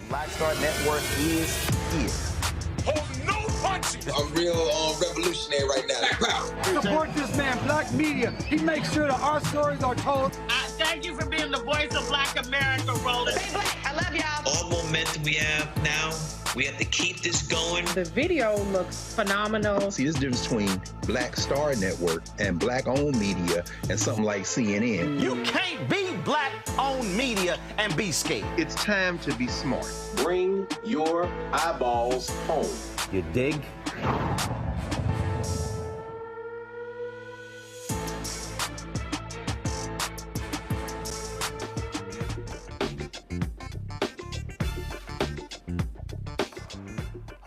Black Star Network is here. Hold no punches. I'm real revolutionary right now. Support this man, Black Media. He makes sure that our stories are told. Thank you for being the voice of Black America, Roland. Stay black. I love y'all. All momentum we have now, we have to keep this going. The video looks phenomenal. See, there's a difference between Black Star Network and Black-owned media and something like CNN. You can't be Black-owned media and be scared. It's time to be smart. Bring your eyeballs home. You dig?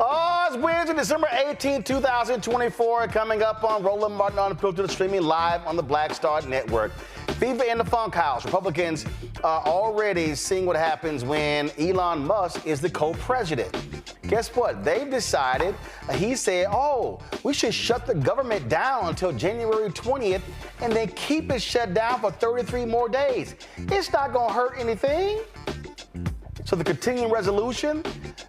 Oh, it's Wednesday, December 18, 2024, coming up on Roland Martin Unfiltered, streaming live on the Black Star Network. FIFA in the Funk House. Republicans are already seeing what happens when Elon Musk is the co-president. Guess what? They've decided, he said, we should shut the government down until January 20th and then keep it shut down for 33 more days. It's not going to hurt anything. So the continuing resolution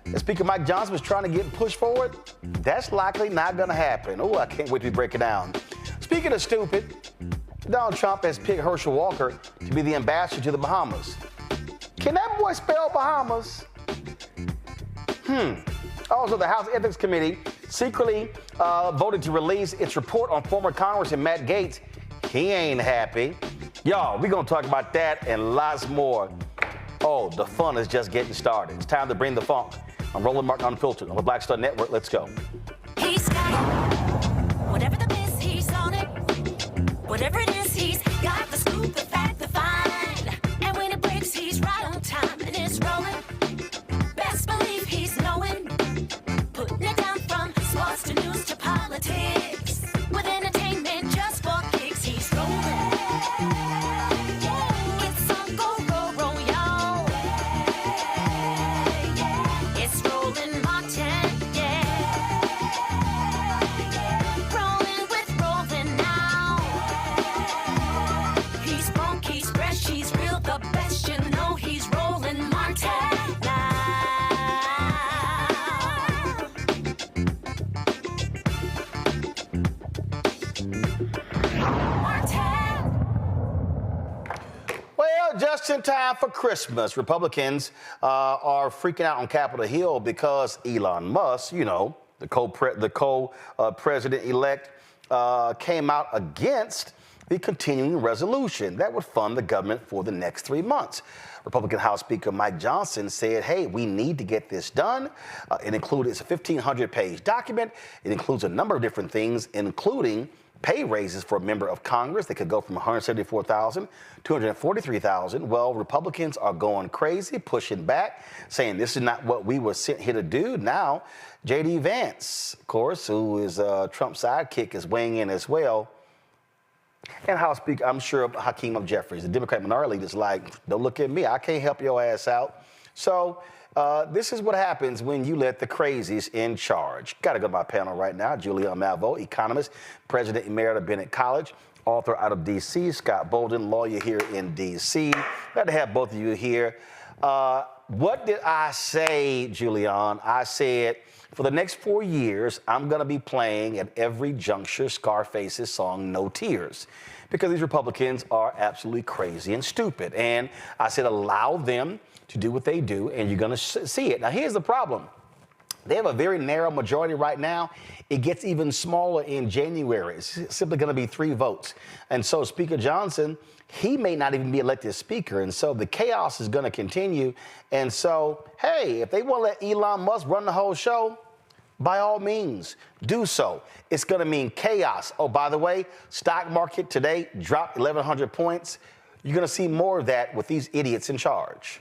that Speaker Mike Johnson was trying to get pushed forward, that's likely not going to happen. Oh, I can't wait to break it down. Speaking of stupid, Donald Trump has picked Herschel Walker to be the ambassador to the Bahamas. Can that boy spell Bahamas? Also, the House Ethics Committee secretly voted to release its report on former Congressman Matt Gaetz. He ain't happy. Y'all, we're going to talk about that and lots more. Oh, the fun is just getting started. It's time to bring the funk. I'm Roland Martin Unfiltered on the Black Star Network. Let's go. He's got it. Whatever the miss, he's on it. Whatever it is, he's got the scoop, the fact, the find. And when it breaks, he's right on time and it's rolling. Best believe he's knowing. Putting it down from sports to news to politics. With entertainment just for kicks, he's rolling. It's on go, roll, y'all. It's Roland Martin, rolling with Roland now. He's funk, he's fresh, he's real, the best, you know he's Roland Martin now. Well, just in time for Christmas, Republicans are freaking out on Capitol Hill because Elon Musk, you know, the co-president-elect, came out against the continuing resolution that would fund the government for the next 3 months. Republican House Speaker Mike Johnson said, hey, we need to get this done. It's a 1,500-page document. It includes a number of different things, including pay raises for a member of Congress. They could go from $174,000 to $243,000. Well, Republicans are going crazy, pushing back, saying this is not what we were sent here to do. Now, J.D. Vance, of course, who is Trump's sidekick, is weighing in as well. And House Speaker, I'm sure Hakeem of Jeffries, the Democrat minority leader, is like, don't look at me. I can't help your ass out. So this is what happens when you let the crazies in charge. Got to go to my panel right now. Julianne Malveaux, economist, president emerita of Bennett College, author out of D.C. Scott Bolden, lawyer here in D.C. Glad to have both of you here. What did I say, Julianne? I said, for the next 4 years, I'm going to be playing at every juncture Scarface's song, No Tears, because these Republicans are absolutely crazy and stupid. And I said, allow them to do what they do, and you're going to see it. Now, here's the problem. They have a very narrow majority right now. It gets even smaller in January. It's simply going to be 3 votes. And so Speaker Johnson, he may not even be elected speaker. And so the chaos is going to continue. And so, hey, if they want to let Elon Musk run the whole show, by all means, do so. It's going to mean chaos. Oh, by the way, stock market today dropped 1,100 points. You're going to see more of that with these idiots in charge.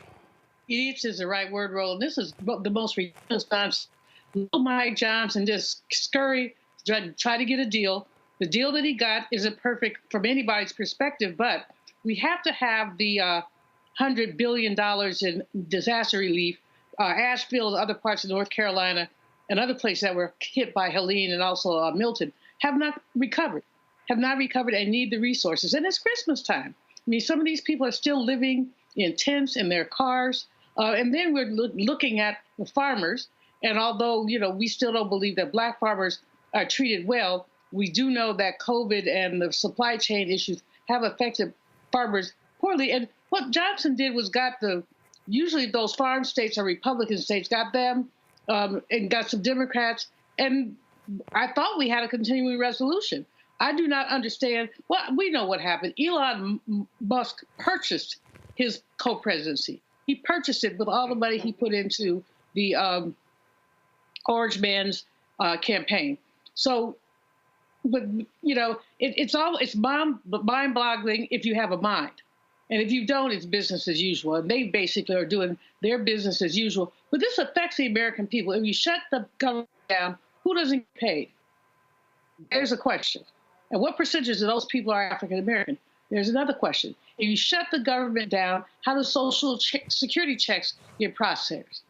Idiots is the right word, Roland. This is the most ridiculous times. Mike Johnson just scurry, try to get a deal. The deal that he got isn't perfect from anybody's perspective, but we have to have the $100 billion in disaster relief. Asheville, other parts of North Carolina, and other places that were hit by Helene and also Milton have not recovered and need the resources. And it's Christmas time. I mean, some of these people are still living in tents in their cars. And then we're looking at the farmers. And although, we still don't believe that black farmers are treated well, we do know that COVID and the supply chain issues have affected farmers poorly. And what Johnson did was usually those farm states or Republican states, got them and got some Democrats. And I thought we had a continuing resolution. I do not understand. Well, we know what happened. Elon Musk purchased his co-presidency. He purchased it with all the money he put into the Orange Man's campaign. So, but it's mind-boggling if you have a mind, and if you don't, it's business as usual. And they basically are doing their business as usual. But this affects the American people. If you shut the government down, who doesn't get paid? There's a question. And what percentage of those people are African American? There's another question. If you shut the government down, how do social security checks get processed?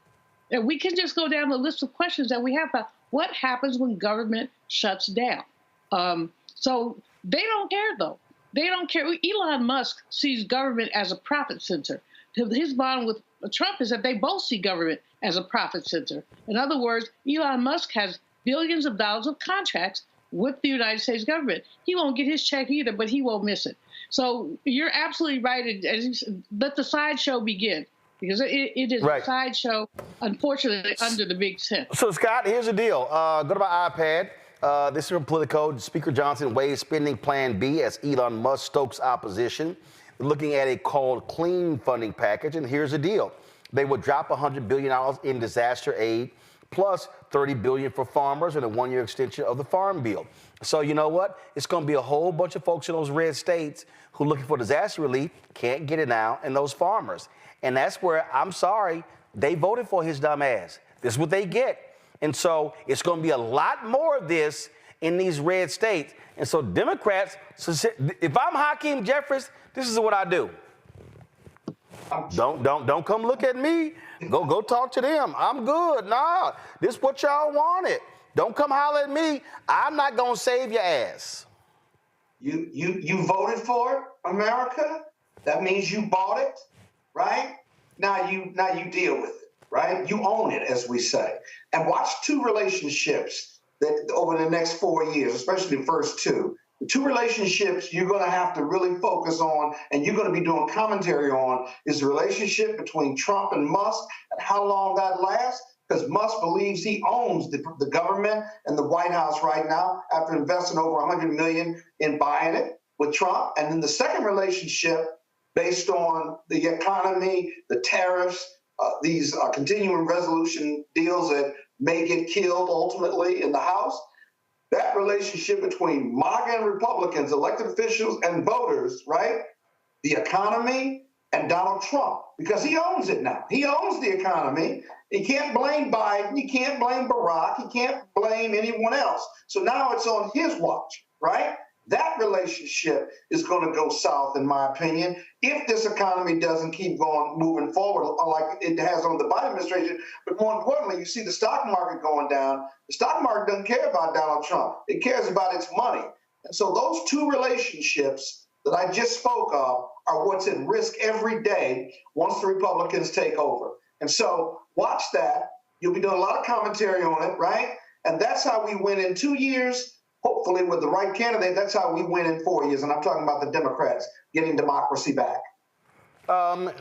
And we can just go down the list of questions that we have about what happens when government shuts down. So they don't care, though. They don't care. Elon Musk sees government as a profit center. His bond with Trump is that they both see government as a profit center. In other words, Elon Musk has billions of dollars of contracts with the United States government. He won't get his check either, but he won't miss it. So you're absolutely right. Let the sideshow begin, because it is a sideshow, unfortunately, under the big tent. So, Scott, here's the deal. Go to my iPad. This is from Politico. Speaker Johnson weighs spending Plan B as Elon Musk stokes opposition. We're looking at a called clean funding package, and here's the deal. They would drop $100 billion in disaster aid, plus $30 billion for farmers and a one-year extension of the Farm Bill. So you know what? It's going to be a whole bunch of folks in those red states who are looking for disaster relief, can't get it now, and those farmers. And that's where, I'm sorry, they voted for his dumb ass. This is what they get. And so it's going to be a lot more of this in these red states. And so Democrats, if I'm Hakeem Jeffries, this is what I do. Don't come look at me. Go talk to them. I'm good. Nah, this is what y'all wanted. Don't come holler at me. I'm not gonna save your ass. You voted for it, America. That means you bought it, right? Now you deal with it, right? You own it, as we say. And watch two relationships that over the next 4 years, especially the first two. The two relationships you're going to have to really focus on, and you're going to be doing commentary on, is the relationship between Trump and Musk and how long that lasts, because Musk believes he owns the government and the White House right now after investing over $100 million in buying it with Trump. And then the second relationship, based on the economy, the tariffs, these continuing resolution deals that may get killed ultimately in the House, that relationship between MAGA and Republicans, elected officials and voters, right? The economy and Donald Trump, because he owns it now. He owns the economy. He can't blame Biden. He can't blame Barack. He can't blame anyone else. So now it's on his watch, right? That relationship is going to go south, in my opinion, if this economy doesn't keep moving forward like it has on the Biden administration. But more importantly, you see the stock market going down. The stock market doesn't care about Donald Trump. It cares about its money. And so those two relationships that I just spoke of are what's at risk every day once the Republicans take over. And so watch that. You'll be doing a lot of commentary on it, right? And that's how we win in 2 years. Hopefully, with the right candidate, that's how we win in 4 years. And I'm talking about the Democrats getting democracy back.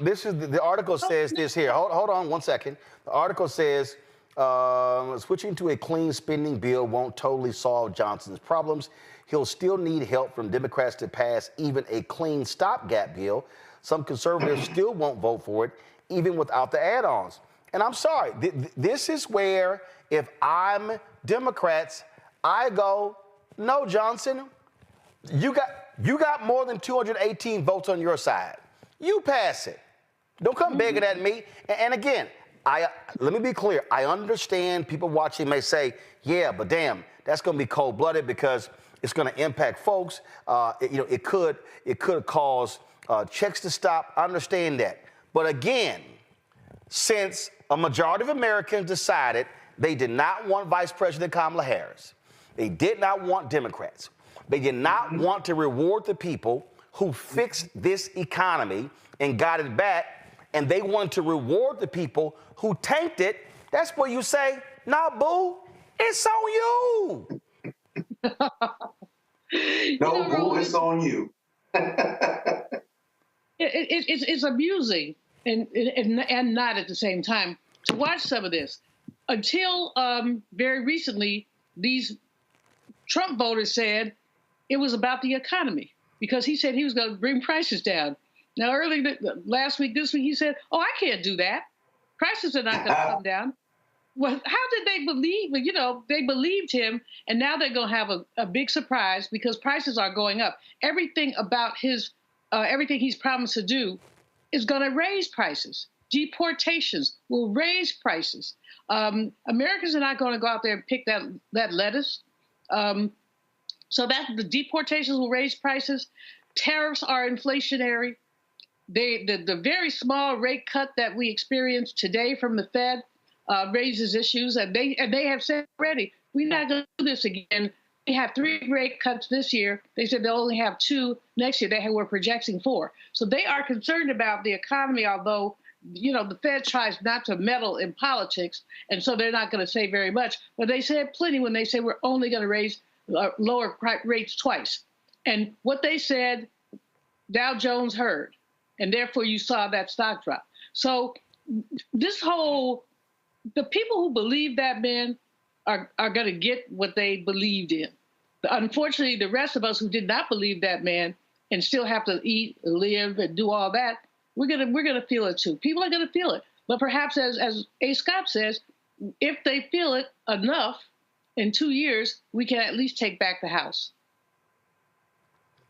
This is the article says this here. Hold on 1 second. The article says switching to a clean spending bill won't totally solve Johnson's problems. He'll still need help from Democrats to pass even a clean stopgap bill. Some conservatives still won't vote for it, even without the add-ons. And I'm sorry, this is where, if I'm Democrats, I go, no, Johnson, you got more than 218 votes on your side. You pass it. Don't come begging at me. And again, let me be clear. I understand people watching may say, yeah, but damn, that's going to be cold-blooded because it's going to impact folks. It could cause checks to stop. I understand that. But again, since a majority of Americans decided they did not want Vice President Kamala Harris, they did not want Democrats, they did not want to reward the people who fixed this economy and got it back, and they want to reward the people who tanked it, that's where you say, nah, boo, it's on you. No, boo, it's on you. It's amusing and not at the same time to watch some of this. Until very recently, these Trump voters said it was about the economy because he said he was going to bring prices down. Now, last week, this week, he said, oh, I can't do that. Prices are not going to come down. Well, how did they believe? Well, you know, they believed him, and now they're going to have a big surprise because prices are going up. Everything about everything he's promised to do is going to raise prices. Deportations will raise prices. Americans are not going to go out there and pick that lettuce. So that the deportations will raise prices. Tariffs are inflationary. The very small rate cut that we experienced today from the Fed raises issues, and they have said already, we're not going to do this again. They have 3 rate cuts this year. They said they'll only have 2 next year. They were projecting 4. So they are concerned about the economy, although, you know, the Fed tries not to meddle in politics, and so they're not going to say very much. But they said plenty when they say we're only going to raise lower rates twice. And what they said, Dow Jones heard, and therefore you saw that stock drop. So the people who believe that man are going to get what they believed in. Unfortunately, the rest of us who did not believe that man and still have to eat, live, and do all that, we're gonna feel it too. People are gonna feel it. But perhaps, as A. Scott says, if they feel it enough, in 2 years, we can at least take back the House.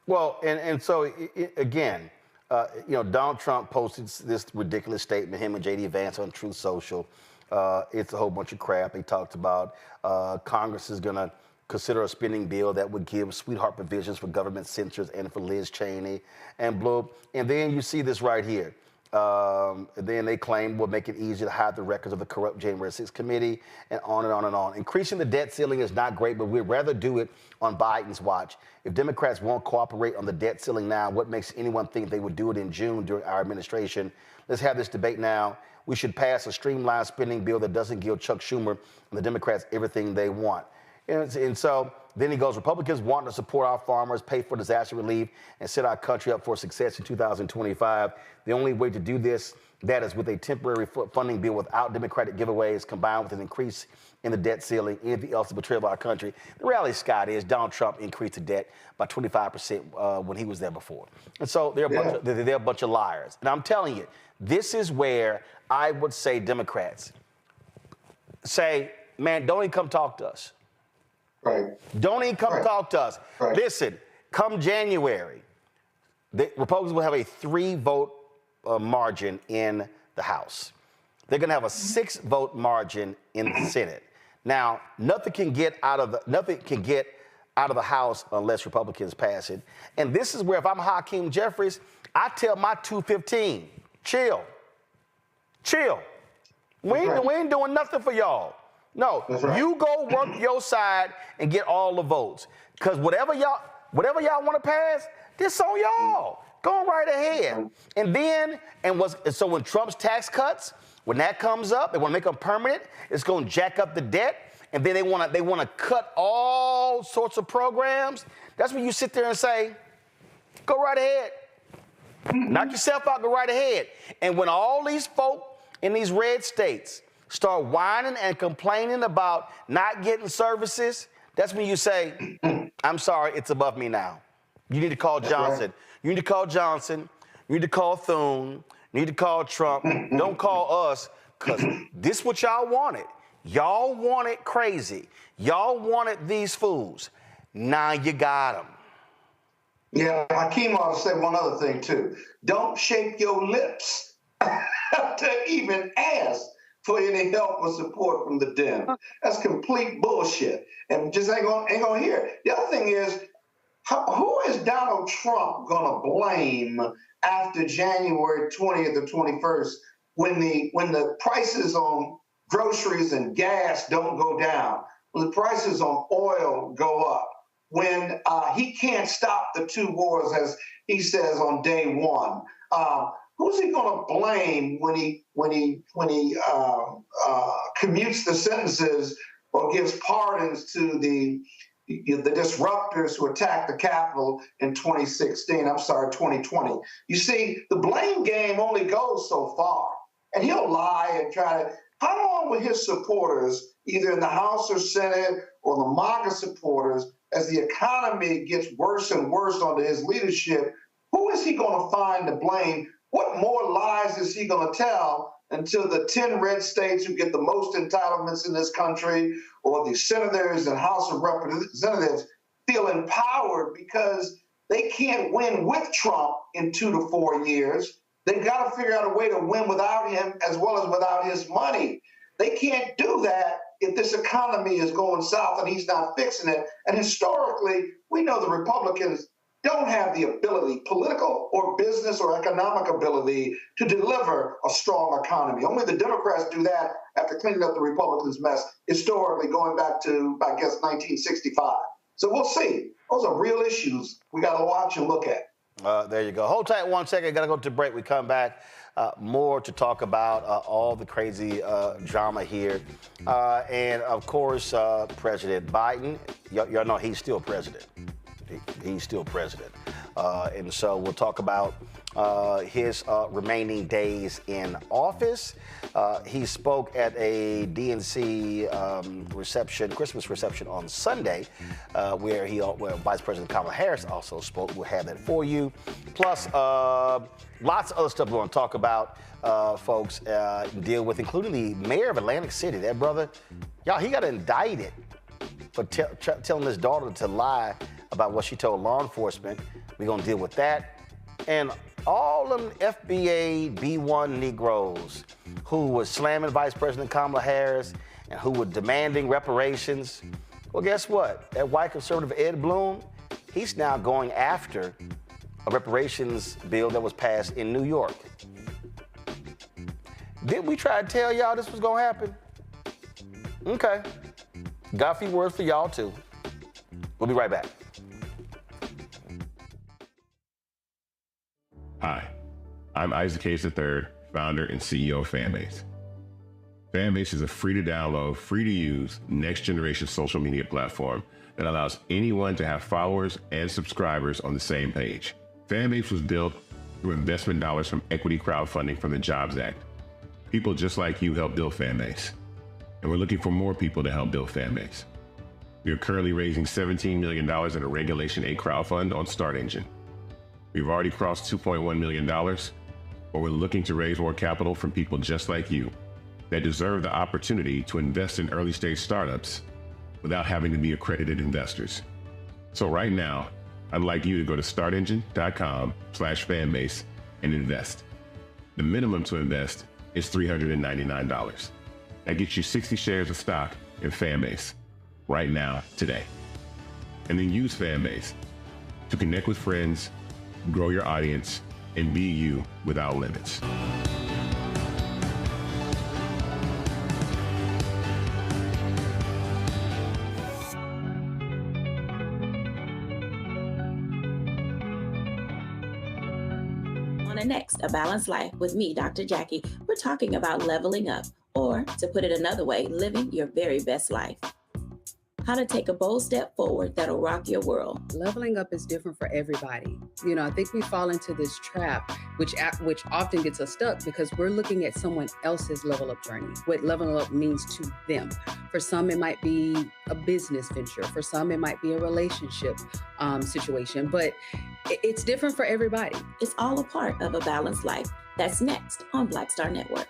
Well, and so again, you know, Donald Trump posted this ridiculous statement, him and J.D. Vance on Truth Social. It's a whole bunch of crap. He talked about Congress is going to consider a spending bill that would give sweetheart provisions for government censors and for Liz Cheney and Blue. And then you see this right here. Then they claim will make it easier to hide the records of the corrupt January 6th committee, and on and on and on. Increasing the debt ceiling is not great, but we'd rather do it on Biden's watch. If Democrats won't cooperate on the debt ceiling now, what makes anyone think they would do it in June during our administration? Let's have this debate now. We should pass a streamlined spending bill that doesn't give Chuck Schumer and the Democrats everything they want. And so then he goes, Republicans want to support our farmers, pay for disaster relief, and set our country up for success in 2025. The only way to do that is with a temporary funding bill without Democratic giveaways, combined with an increase in the debt ceiling. Anything else to betray our country. The reality, Scott, is Donald Trump increased the debt by 25% when he was there before. And so they're a bunch of liars. And I'm telling you, this is where I would say Democrats say, man, don't even come talk to us. Right. Don't even come talk to us. Right. Listen, come January, the Republicans will have a 3-vote margin in the House. They're going to have a 6-vote margin in the Senate. Now, nothing can get out of the House unless Republicans pass it. And this is where, if I'm Hakeem Jeffries, I tell my 215, chill. We ain't doing nothing for y'all. No, you go work your side and get all the votes. Because whatever y'all want to pass, this on y'all. Go right ahead. And then, so when Trump's tax cuts, when that comes up, they want to make them permanent, it's going to jack up the debt. And then they want to cut all sorts of programs. That's when you sit there and say, go right ahead. Knock yourself out, go right ahead. And when all these folk in these red states start whining and complaining about not getting services, that's when you say, I'm sorry, it's above me now. You need to call Johnson. You need to call Johnson. You need to call Thune. You need to call Trump. Don't call us, because this is what y'all wanted. Y'all wanted crazy. Y'all wanted these fools. Now you got them. Yeah, Hakeem ought to say one other thing, too. Don't shake your lips to even ask for any help or support from the Dems. That's complete bullshit, and just ain't gonna hear it. The other thing is, who is Donald Trump gonna blame after January 20th or 21st when the prices on groceries and gas don't go down, when the prices on oil go up, when he can't stop the 2 wars, as he says on day one? who's he going to blame when he commutes the sentences or gives pardons to the disruptors who attacked the Capitol in 2020? You see, the blame game only goes so far, and he'll lie and try to. How long will his supporters, either in the House or Senate or the MAGA supporters, as the economy gets worse and worse under his leadership, who is he going to find to blame? What more lies is he going to tell until the 10 red states who get the most entitlements in this country, or the senators and House of Representatives, feel empowered because they can't win with Trump in 2 to 4 years? They've got to figure out a way to win without him as well as without his money. They can't do that if this economy is going south and he's not fixing it. And historically, we know the Republicans don't have the ability, political or business or economic ability, to deliver a strong economy. Only the Democrats do that after cleaning up the Republicans' mess, historically going back to, I guess, 1965. So we'll see. Those are real issues we got to watch and look at. There you go. Hold tight 1 second. Got to go to break. We come back. More to talk about all the crazy drama here. And, of course, President Biden. Y'all know he's still president. He's still president. And so we'll talk about his remaining days in office. He spoke at a DNC Christmas reception on Sunday, where Vice President Kamala Harris also spoke. We'll have that for you. Plus, lots of other stuff we want to talk about, folks, deal with, including the mayor of Atlantic City. That brother, y'all, he got indicted for telling his daughter to lie about what she told law enforcement. We're going to deal with that. And all them FBA B1 Negroes who were slamming Vice President Kamala Harris and who were demanding reparations. Well, guess what? That white conservative Ed Bloom, he's now going after a reparations bill that was passed in New York. Didn't we try to tell y'all this was going to happen? Okay. Got a few words for y'all, too. We'll be right back. Hi, I'm Isaac Hayes III, founder and CEO of Fanbase. Fanbase is a free-to-download, free-to-use, next-generation social media platform that allows anyone to have followers and subscribers on the same page. Fanbase was built through investment dollars from equity crowdfunding from the Jobs Act. People just like you helped build Fanbase, and we're looking for more people to help build Fanbase. We are currently raising $17 million in a Regulation A crowdfund on Start Engine. We've already crossed $2.1 million, but we're looking to raise more capital from people just like you that deserve the opportunity to invest in early stage startups without having to be accredited investors. So right now, I'd like you to go to startengine.com/fanbase and invest. The minimum to invest is $399. That gets you 60 shares of stock in Fanbase right now, today. And then use Fanbase to connect with friends, grow your audience, and be you without limits. On the next A Balanced Life with me, Dr. Jackie, we're talking about leveling up, or to put it another way, living your very best life. How to take a bold step forward that'll rock your world. Leveling up is different for everybody. You know, I think we fall into this trap, which often gets us stuck because we're looking at someone else's level up journey, what leveling up means to them. For some, it might be a business venture. For some, it might be a relationship situation, but it's different for everybody. It's all a part of A Balanced Life. That's next on Black Star Network.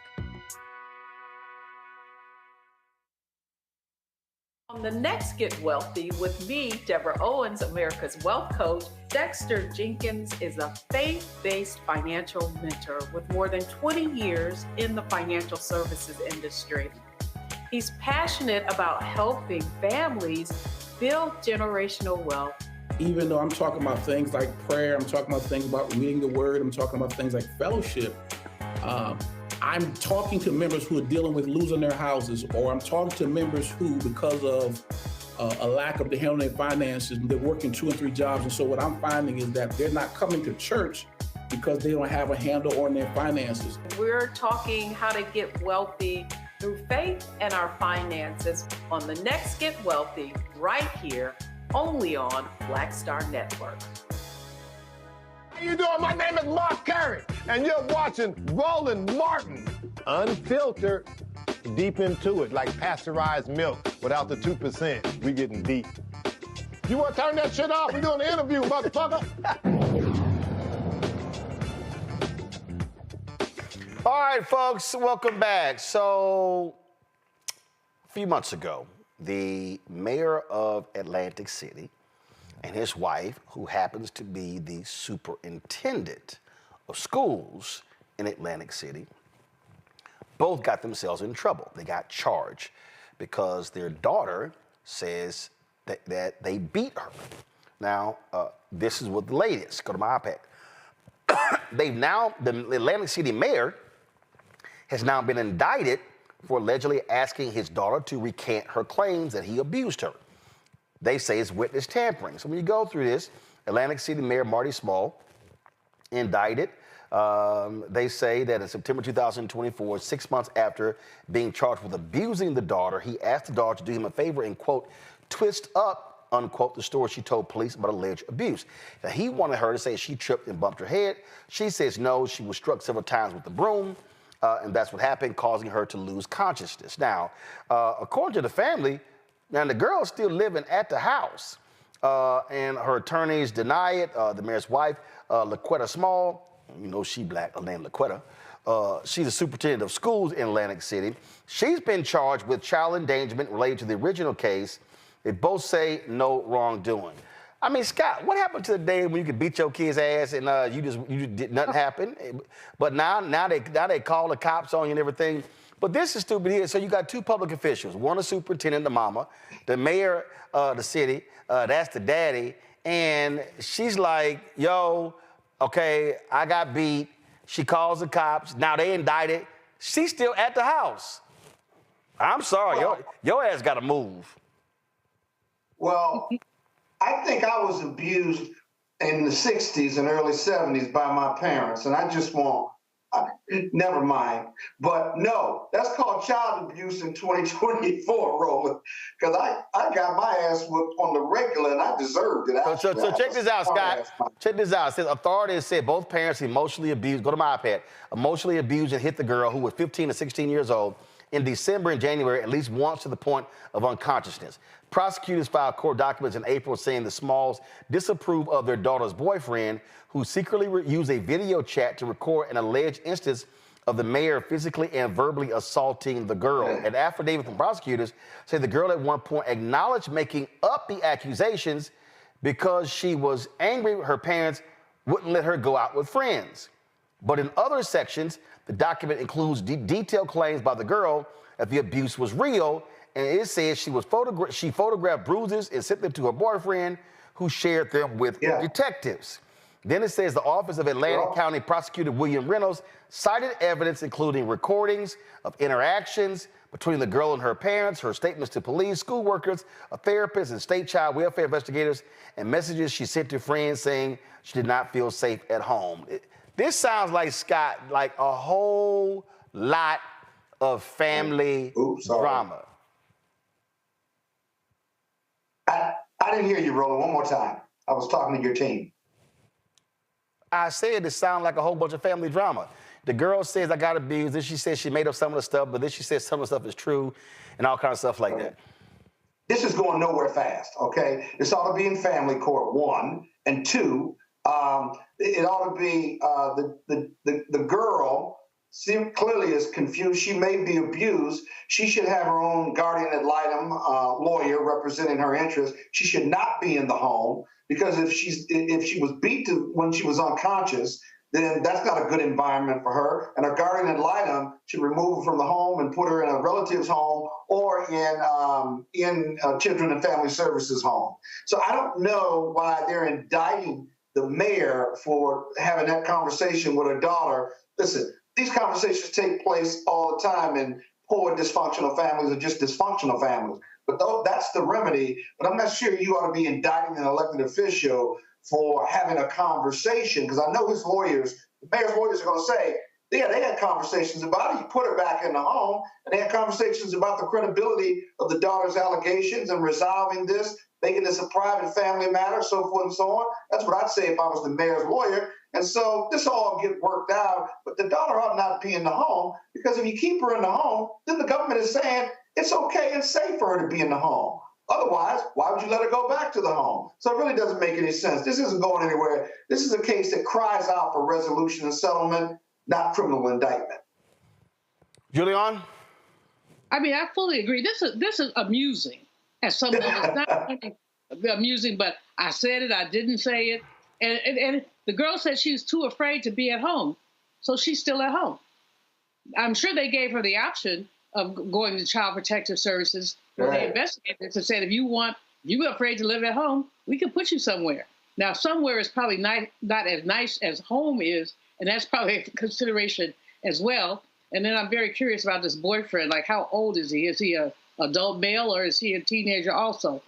On the next Get Wealthy with me, Deborah Owens, America's Wealth Coach, Dexter Jenkins is a faith-based financial mentor with more than 20 years in the financial services industry. He's passionate about helping families build generational wealth. Even though I'm talking about things like prayer, I'm talking about things about reading the word, I'm talking about things like fellowship, I'm talking to members who are dealing with losing their houses, or I'm talking to members who, because of a lack of the handling their finances, they're working 2 and 3 jobs. And so what I'm finding is that they're not coming to church because they don't have a handle on their finances. We're talking how to get wealthy through faith and our finances on the next Get Wealthy, right here, only on Black Star Network. How you doing? My name is Mark Carey, and you're watching Roland Martin, unfiltered, deep into it, like pasteurized milk without the 2%. We getting deep. You want to turn that shit off? We're doing an interview, motherfucker. All right, folks, welcome back. So, a few months ago, the mayor of Atlantic City and his wife, who happens to be the superintendent of schools in Atlantic City, both got themselves in trouble. They got charged because their daughter says that they beat her. Now, this is what the latest. Go to my iPad. The Atlantic City mayor has now been indicted for allegedly asking his daughter to recant her claims that he abused her. They say it's witness tampering. So when you go through this, Atlantic City Mayor Marty Small indicted. They say that in September 2024, 6 months after being charged with abusing the daughter, he asked the daughter to do him a favor and, quote, twist up, unquote, the story she told police about alleged abuse. Now, he wanted her to say she tripped and bumped her head. She says no, she was struck several times with the broom. And that's what happened, causing her to lose consciousness. Now, according to the family, now the girl's still living at the house, and her attorneys deny it. The mayor's wife, LaQuetta Small, you know she black, her name LaQuetta. She's the superintendent of schools in Atlantic City. She's been charged with child endangerment related to the original case. They both say no wrongdoing. I mean, Scott, what happened to the day when you could beat your kid's ass and you just did nothing happen? But now they call the cops on you and everything. But this is stupid here. So you got two public officials, one a superintendent, the mama, the mayor of the city, that's the daddy, and she's like, yo, okay, I got beat. She calls the cops. Now they indicted. She's still at the house. I'm sorry, your ass got to move. Well, I think I was abused in the 60s and early 70s by my parents, and I just never mind. But no, that's called child abuse in 2024, Roland, because I got my ass whooped on the regular, and I deserved it. So check this out, Scott. Check this out. It says authorities said both parents emotionally abused, go to my iPad, emotionally abused and hit the girl, who was 15 to 16 years old, in December and January, at least once, to the point of unconsciousness. Prosecutors filed court documents in April saying the Smalls disapprove of their daughter's boyfriend, who secretly used a video chat to record an alleged instance of the mayor physically and verbally assaulting the girl. An affidavit from prosecutors say the girl at one point acknowledged making up the accusations because she was angry her parents wouldn't let her go out with friends. But in other sections, the document includes detailed claims by the girl that the abuse was real, and it says she photographed bruises and sent them to her boyfriend, who shared them with detectives. Then it says the Office of Atlantic County Prosecutor William Reynolds cited evidence including recordings of interactions between the girl and her parents, her statements to police, school workers, a therapist, and state child welfare investigators, and messages she sent to friends saying she did not feel safe at home. This sounds like, Scott, like a whole lot of family drama. I didn't hear you, Roland. One more time. I was talking to your team. I said it sounded like a whole bunch of family drama. The girl says I got abused. Then she says she made up some of the stuff, but then she says some of the stuff is true and all kinds of stuff like that. This is going nowhere fast, okay? This ought to be in family court, one. And two, it ought to be the girl clearly is confused. She may be abused. She should have her own guardian ad litem lawyer representing her interests. She should not be in the home, because if she was beat when she was unconscious, then that's not a good environment for her. And her guardian ad litem should remove her from the home and put her in a relative's home or in Children and Family Services home. So I don't know why they're indicting the mayor for having that conversation with her daughter. Listen, these conversations take place all the time in poor dysfunctional families or just dysfunctional families. But that's the remedy. But I'm not sure you ought to be indicting an elected official for having a conversation, because I know his lawyers, the mayor's lawyers are going to say, yeah, they had conversations about it. You put her back in the home, and they had conversations about the credibility of the daughter's allegations and resolving this, making this a private family matter, so forth and so on. That's what I'd say if I was the mayor's lawyer. And so this all get worked out, but the daughter ought not be in the home, because if you keep her in the home, then the government is saying it's okay and safe for her to be in the home. Otherwise, why would you let her go back to the home? So it really doesn't make any sense. This isn't going anywhere. This is a case that cries out for resolution and settlement, not criminal indictment. Julian? I mean, I fully agree. This is amusing at some level. It's not amusing, but I said it, I didn't say it. And the girl said she was too afraid to be at home, so she's still at home. I'm sure they gave her the option of going to Child Protective Services when they investigated this and said, if you're afraid to live at home, we can put you somewhere. Now, somewhere is probably not as nice as home is, and that's probably a consideration as well. And then I'm very curious about this boyfriend. Like, how old is he? Is he an adult male, or is he a teenager also?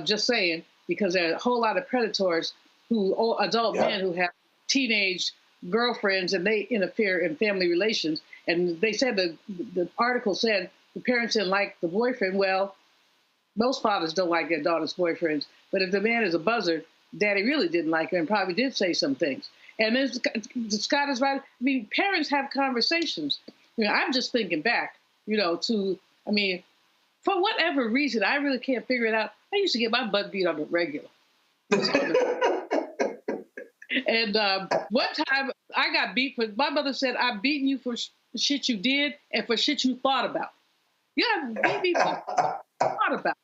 Just saying, because there are a whole lot of predators adult men who have teenage girlfriends, and they interfere in family relations. And they said the article said the parents didn't like the boyfriend. Well, most fathers don't like their daughter's boyfriends. But if the man is a buzzard, daddy really didn't like her and probably did say some things. And then Scott is right. I mean, parents have conversations. I'm just thinking back, for whatever reason, I really can't figure it out. I used to get my butt beat on the regular. And one time I got beat for, my mother said, I've beaten you for shit you did and for shit you thought about. You have beat me for thought about.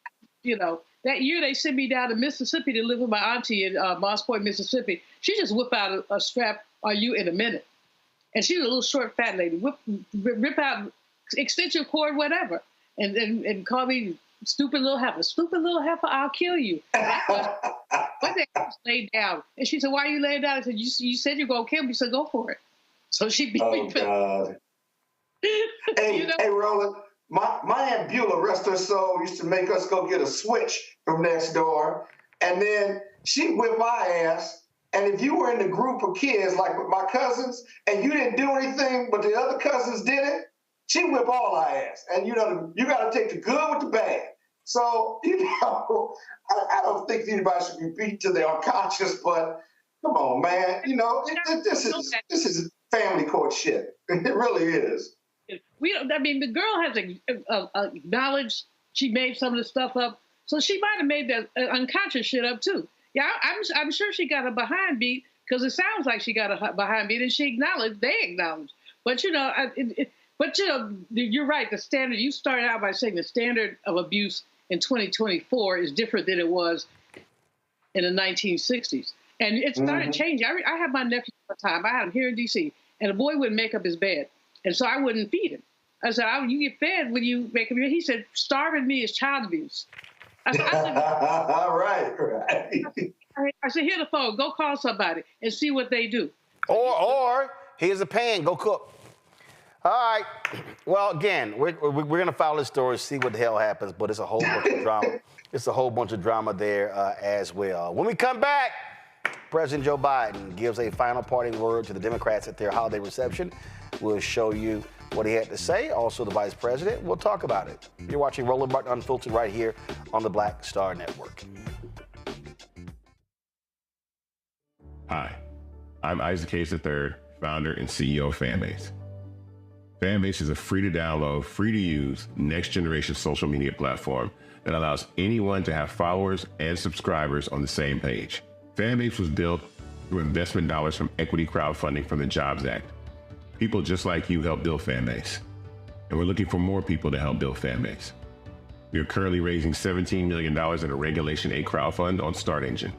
That year they sent me down to Mississippi to live with my auntie in Moss Point, Mississippi. She just whipped out a strap on you in a minute. And she was a little short, fat lady. Rip out extension cord, whatever. And call me stupid little heifer. Stupid little heifer, I'll kill you. One day I just laid down. And she said, why are you laying down? I said, you said you're going to kill me, so go for it. So she beat me. God. Hey, Roland, my Aunt Beulah, rest her soul, used to make us go get a switch from next door. And then she'd whip my ass. And if you were in the group of kids, like with my cousins, and you didn't do anything, but the other cousins did it, she'd whip all our ass. And you got to take the good with the bad. So, I don't think anybody should be beat to the unconscious, but come on, man. This is family court shit. It really is. The girl has acknowledged she made some of the stuff up, so she might have made that unconscious shit up too. Yeah, I'm sure she got a behind beat, because it sounds like she got a behind beat, and they acknowledged. But you're right. The standard, you started out by saying the standard of abuse in 2024 is different than it was in the 1960s, and it started changing. I had my nephew all the time. I had him here in D.C., and the boy wouldn't make up his bed, and so I wouldn't feed him. I said, you get fed when you make up your bed. He said, starving me is child abuse. I said, right. I said, here the phone, go call somebody and see what they do. Or here's a pan, go cook. All right. Well, again, we're going to follow this story, see what the hell happens, but it's a whole bunch of drama. It's a whole bunch of drama there as well. When we come back, President Joe Biden gives a final parting word to the Democrats at their holiday reception. We'll show you what he had to say. Also, the vice president. We'll talk about it. You're watching Roland Martin Unfiltered right here on the Black Star Network. Hi, I'm Isaac Gaetz III, founder and CEO of Fanbase. Fanbase is a free-to-download, free-to-use, next-generation social media platform that allows anyone to have followers and subscribers on the same page. Fanbase was built through investment dollars from equity crowdfunding from the Jobs Act. People just like you help build Fanbase, and we're looking for more people to help build Fanbase. We are currently raising $17 million in a Regulation A crowdfund on Start Engine.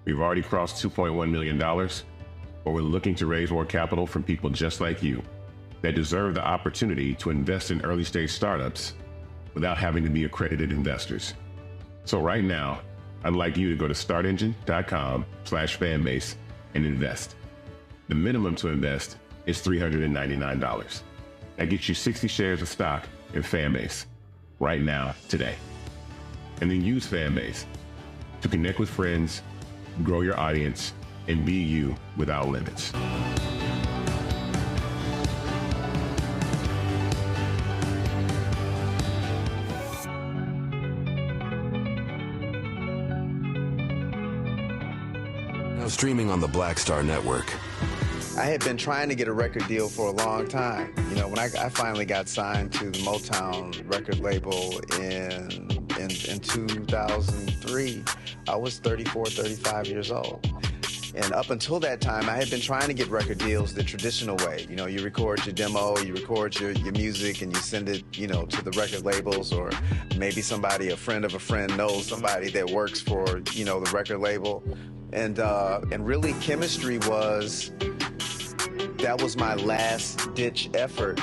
We've already crossed $2.1 million, but we're looking to raise more capital from people just like you that deserve the opportunity to invest in early-stage startups without having to be accredited investors. So right now, I'd like you to go to startengine.com/fanbase and invest. The minimum to invest is $399. That gets you 60 shares of stock in Fanbase right now, today. And then use Fanbase to connect with friends, grow your audience, and be you without limits. Now streaming on the Black Star Network. I had been trying to get a record deal for a long time. You know, when I finally got signed to the Motown record label in 2003, I was 34, 35 years old. And up until that time, I had been trying to get record deals the traditional way. You know, you record your demo, you record your music, and you send it, you know, to the record labels, or maybe somebody, a friend of a friend, knows somebody that works for, you know, the record label. And really, chemistry that was my last-ditch effort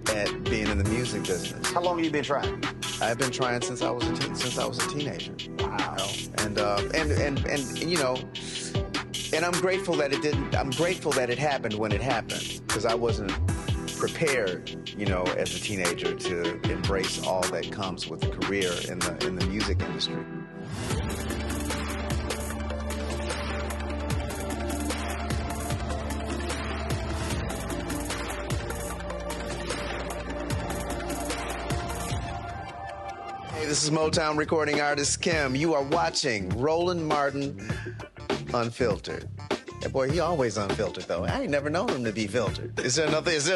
at being in the music business. How long have you been trying? I've been trying since I was a teenager. Wow. You know? And you know, and I'm grateful that it didn't. I'm grateful that it happened when it happened, because I wasn't prepared, you know, as a teenager to embrace all that comes with a career in the music industry. This is Motown recording artist Kim. You are watching Roland Martin Unfiltered. That boy, he always unfiltered though. I ain't never known him to be filtered. Is there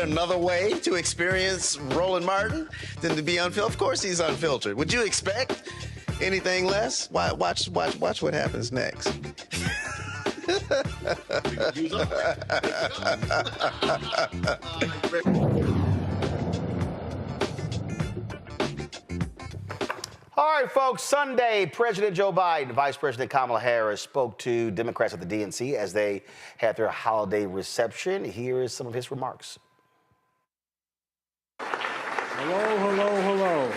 another way to experience Roland Martin than to be unfiltered? Of course he's unfiltered. Would you expect anything less? Watch what happens next. All right, folks, Sunday, President Joe Biden, Vice President Kamala Harris spoke to Democrats at the DNC as they had their holiday reception. Here is some of his remarks. Hello, hello, hello.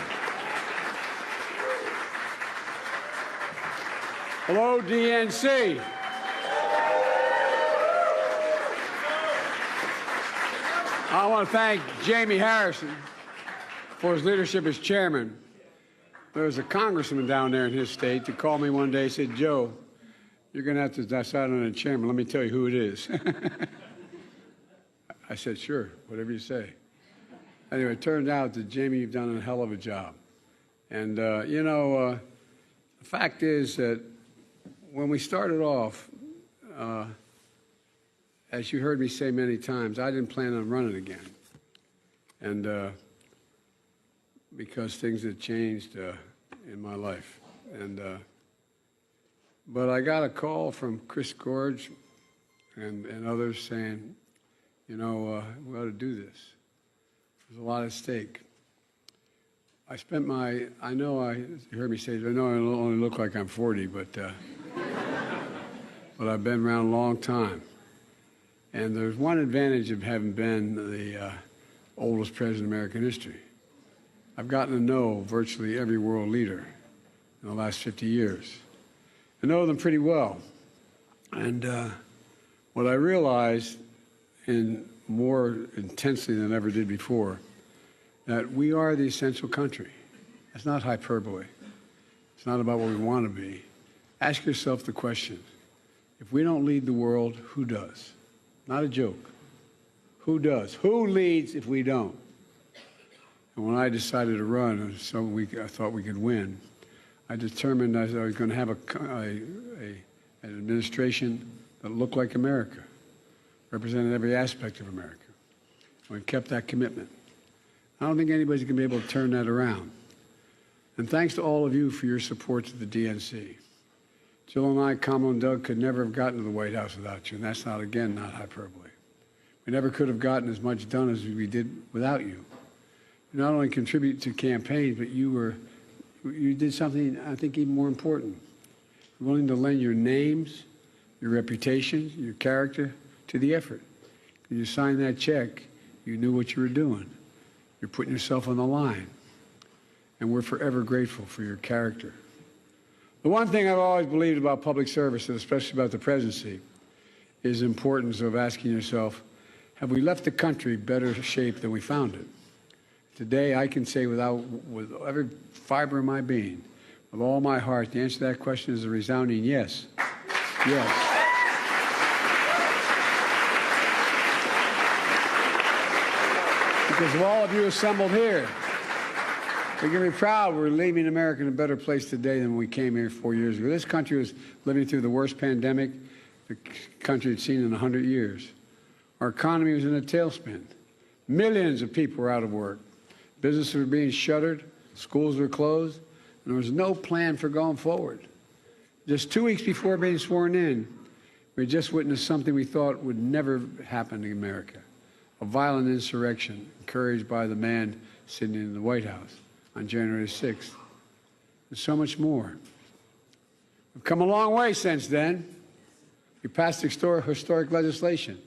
Hello, DNC. I want to thank Jamie Harrison for his leadership as chairman. There was a congressman down there in his state that called me one day and said, Joe, you're going to have to decide on a chairman. Let me tell you who it is. I said, sure, whatever you say. Anyway, it turned out that, Jamie, you've done a hell of a job. And, you know, the fact is that when we started off, as you heard me say many times, I didn't plan on running again. And because things had changed in my life. And but I got a call from Chris Gorge and others saying, you know, we ought to do this. There's a lot at stake. I spent you heard me say, I know I only look like I'm 40, but I've been around a long time. And there's one advantage of having been the oldest president in American history. I've gotten to know virtually every world leader in the last 50 years. I know them pretty well. And what I realized more intensely than I ever did before, that we are the essential country. That's not hyperbole. It's not about what we want to be. Ask yourself the question, if we don't lead the world, who does? Not a joke. Who does? Who leads if we don't? And when I decided to run, I thought we could win, I determined I was going to have an administration that looked like America, represented every aspect of America. And we kept that commitment. I don't think anybody's going to be able to turn that around. And thanks to all of you for your support to the DNC. Jill and I, Kamala and Doug, could never have gotten to the White House without you, and that's not hyperbole. We never could have gotten as much done as we did without you. You not only contribute to campaigns, but you did something I think even more important. You're willing to lend your names, your reputation, your character to the effort. When you signed that check, you knew what you were doing. You're putting yourself on the line. And we're forever grateful for your character. The one thing I've always believed about public service, and especially about the presidency, is the importance of asking yourself, have we left the country better shape than we found it? Today, I can say with every fiber of my being, with all my heart, the answer to that question is a resounding yes. Yes. Because of all of you assembled here, we can be proud we're leaving America in a better place today than when we came here 4 years ago. This country was living through the worst pandemic the country had seen in 100 years. Our economy was in a tailspin. Millions of people were out of work. Businesses were being shuttered. Schools were closed. And there was no plan for going forward. Just 2 weeks before being sworn in, we just witnessed something we thought would never happen in America. A violent insurrection encouraged by the man sitting in the White House on January 6th. And so much more. We've come a long way since then. We passed historic legislation.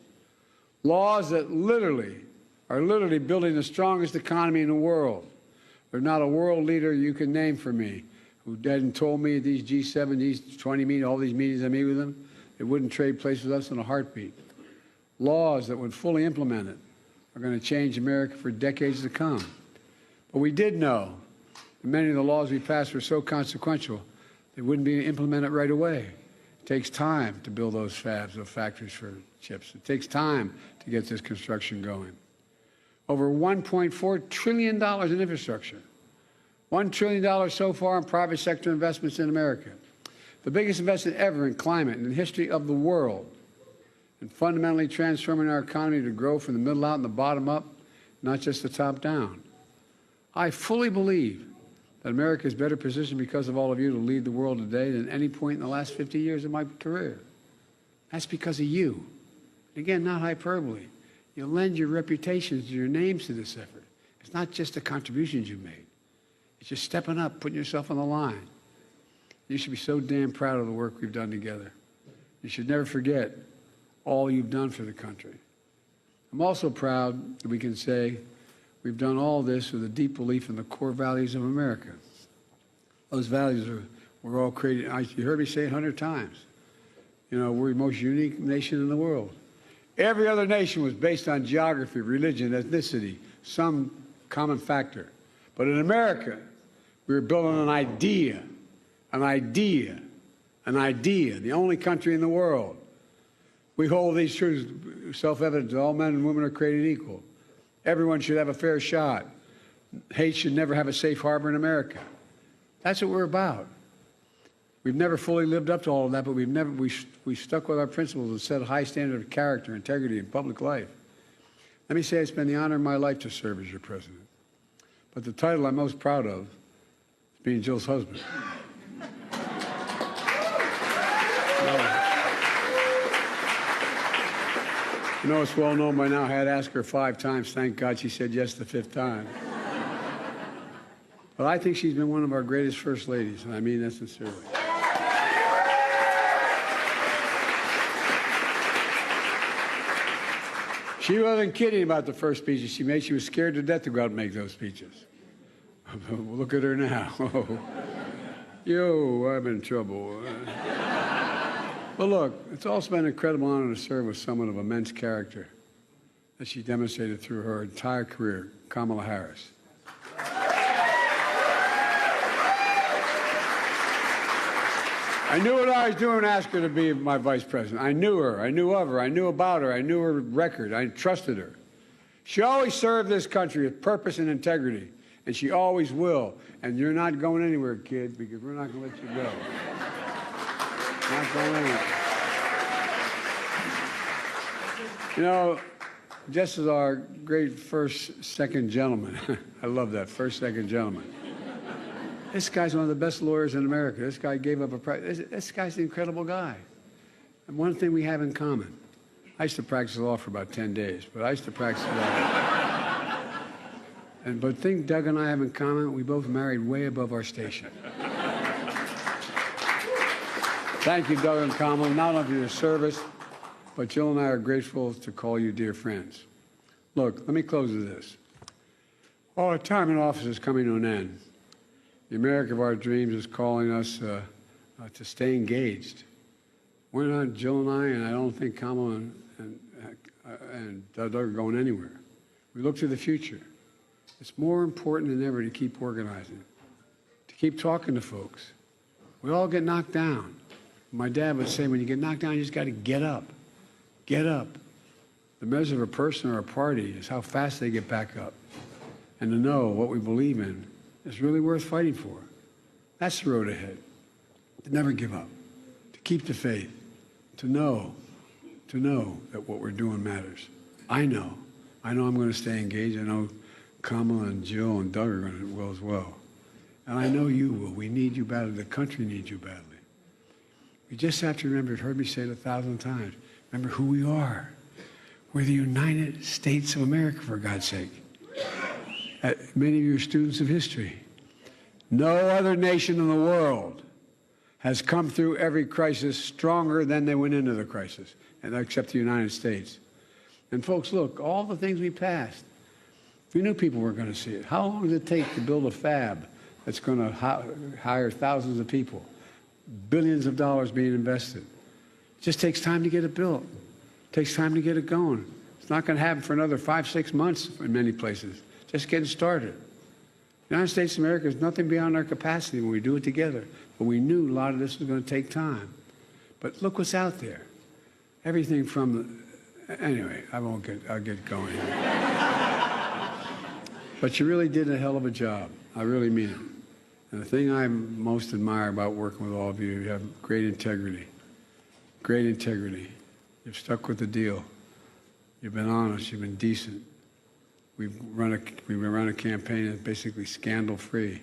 Laws that are literally building the strongest economy in the world. There's not a world leader you can name for me who hadn't told me at these G7, these 20 meetings, all these meetings I meet with them, they wouldn't trade places with us in a heartbeat. Laws that, when fully implemented, are going to change America for decades to come. But we did know that many of the laws we passed were so consequential, they wouldn't be implemented right away. It takes time to build those fabs, those factories for chips. It takes time to get this construction going. Over $1.4 trillion in infrastructure. $1 trillion so far in private sector investments in America. The biggest investment ever in climate in the history of the world. And fundamentally transforming our economy to grow from the middle out and the bottom up, not just the top down. I fully believe that America is better positioned because of all of you to lead the world today than any point in the last 50 years of my career. That's because of you. Again, not hyperbole. You lend your reputations, your names to this effort. It's not just the contributions you made. It's just stepping up, putting yourself on the line. You should be so damn proud of the work we've done together. You should never forget all you've done for the country. I'm also proud that we can say we've done all this with a deep belief in the core values of America. Those values were all created. You heard me say it 100 times. You know, we're the most unique nation in the world. Every other nation was based on geography, religion, ethnicity, some common factor. But in America, we were built on an idea, the only country in the world. We hold these truths self-evident that all men and women are created equal. Everyone should have a fair shot. Hate should never have a safe harbor in America. That's what we're about. We've never fully lived up to all of that, but we stuck with our principles and set a high standard of character, integrity, in public life. Let me say it's been the honor of my life to serve as your president. But the title I'm most proud of is being Jill's husband. You know, it's well known by now. I had asked her 5 times. Thank God she said yes the 5th time. But I think she's been one of our greatest first ladies, and I mean that sincerely. She wasn't kidding about the first speeches she made. She was scared to death to go out and make those speeches. Look at her now. Yo, I'm in trouble. But look, it's also been an incredible honor to serve with someone of immense character that she demonstrated through her entire career, Kamala Harris. I knew what I was doing to ask her to be my vice president. I knew her. I knew of her. I knew about her. I knew her record. I trusted her. She always served this country with purpose and integrity, and she always will. And you're not going anywhere, kid, because we're not going to let you go. Not going anywhere. You know, just as our great second gentleman, I love that, second gentleman. This guy's one of the best lawyers in America. This guy gave up a practice. This guy's an incredible guy. And one thing we have in common, I used to practice law for about 10 days, but I used to practice law. But the thing Doug and I have in common, we both married way above our station. Thank you, Doug and Kamala, not only for your service, but Jill and I are grateful to call you dear friends. Look, let me close with this. Our time in office is coming to an end. The America of our dreams is calling us to stay engaged. We're not, Jill and I don't think Kamala and Doug are going anywhere. We look to the future. It's more important than ever to keep organizing, to keep talking to folks. We all get knocked down. My dad would say, when you get knocked down, you just got to get up. Get up. The measure of a person or a party is how fast they get back up. And to know what we believe in is really worth fighting for. That's the road ahead. To never give up. To keep the faith. To know that what we're doing matters. I know I'm going to stay engaged. I know Kamala and Jill and Doug are going to will as well. And I know you will. We need you badly. The country needs you badly. We just have to remember, you've heard me say it 1,000 times, remember who we are. We're the United States of America, for God's sake. Many of you are students of history. No other nation in the world has come through every crisis stronger than they went into the crisis, and except the United States. And folks, look, all the things we passed, we knew people weren't going to see it. How long does it take to build a fab that's going to hire thousands of people? Billions of dollars being invested. It just takes time to get it built. It takes time to get it going. It's not going to happen for another 5-6 months in many places. Just getting started. The United States of America is nothing beyond our capacity when we do it together. But we knew a lot of this was going to take time. But look what's out there. Everything from anyway, I'll get going here. But you really did a hell of a job. I really mean it. And the thing I most admire about working with all of you have great integrity. Great integrity. You've stuck with the deal. You've been honest. You've been decent. We've run a campaign that's basically scandal-free.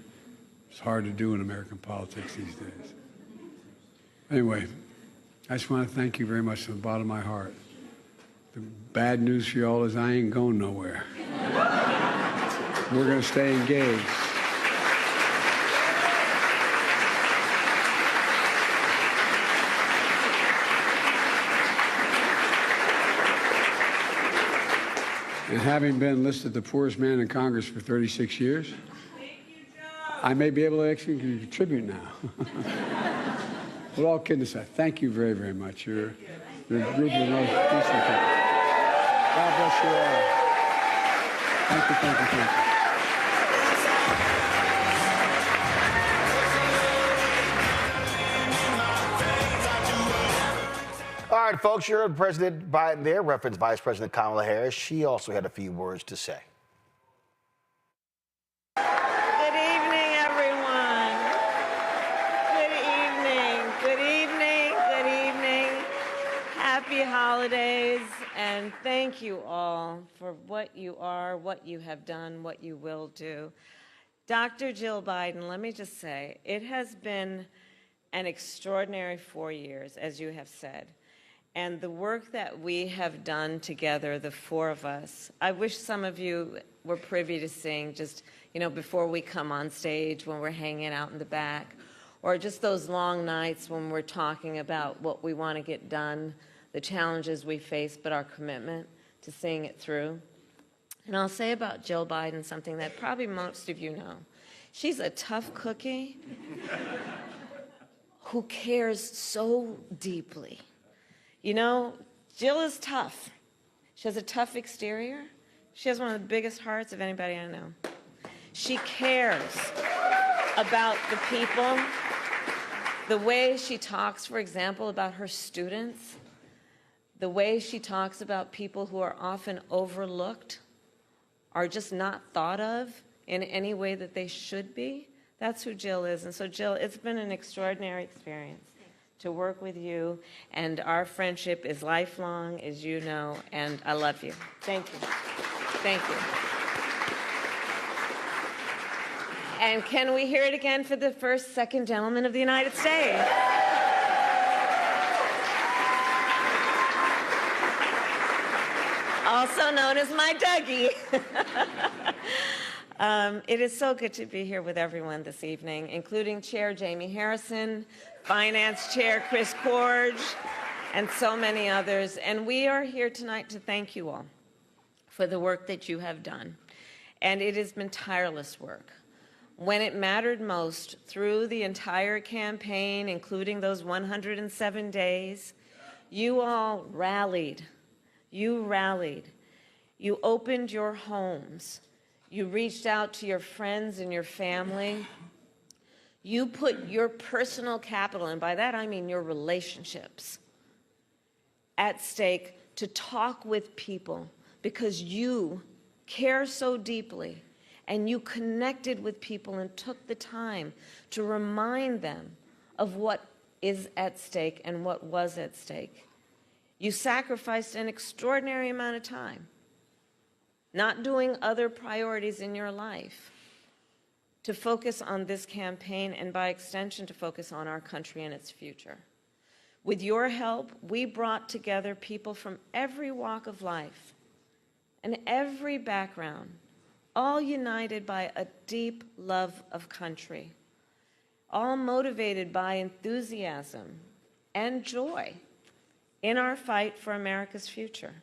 It's hard to do in American politics these days. Anyway, I just want to thank you very much from the bottom of my heart. The bad news for you all is I ain't going nowhere. We're going to stay engaged. And having been listed the poorest man in Congress for 36 years, I may be able to actually contribute now. But all kidding aside, thank you very, very much. You're a group of the most decent people. God bless you all. Thank you, thank you, thank you. All right, folks, you heard President Biden there reference Vice President Kamala Harris. She also had a few words to say. Good evening, everyone. Good evening. Good evening. Good evening. Happy holidays, and thank you all for what you are, what you have done, what you will do. Dr. Jill Biden, let me just say, it has been an extraordinary 4 years, as you have said. And the work that we have done together, the four of us, I wish some of you were privy to seeing just, before we come on stage, when we're hanging out in the back, or just those long nights when we're talking about what we want to get done, the challenges we face, but our commitment to seeing it through. And I'll say about Jill Biden something that probably most of you know. She's a tough cookie who cares so deeply. Jill is tough. She has a tough exterior. She has one of the biggest hearts of anybody I know. She cares about the people. The way she talks, for example, about her students, the way she talks about people who are often overlooked, are just not thought of in any way that they should be, that's who Jill is. And so, Jill, it's been an extraordinary experience to work with you, and our friendship is lifelong, as you know, and I love you. Thank you. Thank you. And can we hear it again for the first, second gentleman of the United States? Also known as my Dougie. It is so good to be here with everyone this evening, including Chair Jamie Harrison, Finance Chair Chris Corge, and so many others. And we are here tonight to thank you all for the work that you have done. And it has been tireless work. When it mattered most, through the entire campaign, including those 107 days, you all rallied. You rallied. You opened your homes. You reached out to your friends and your family. You put your personal capital, and by that I mean your relationships, at stake to talk with people because you care so deeply and you connected with people and took the time to remind them of what is at stake and what was at stake. You sacrificed an extraordinary amount of time not doing other priorities in your life to focus on this campaign and by extension to focus on our country and its future. With your help, we brought together people from every walk of life and every background, all united by a deep love of country, all motivated by enthusiasm and joy in our fight for America's future.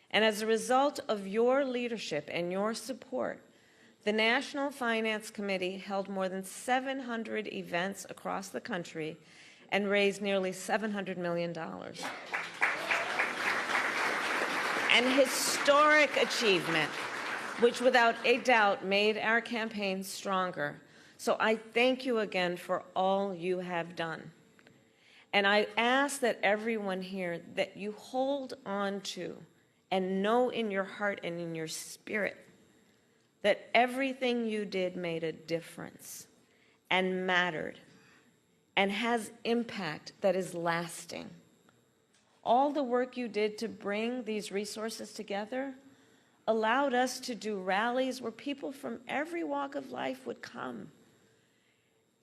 And as a result of your leadership and your support, the National Finance Committee held more than 700 events across the country and raised nearly $700 million. An historic achievement, which without a doubt made our campaign stronger. So I thank you again for all you have done. And I ask that everyone here, that you hold on to and know in your heart and in your spirit that everything you did made a difference and mattered and has impact that is lasting. All the work you did to bring these resources together allowed us to do rallies where people from every walk of life would come.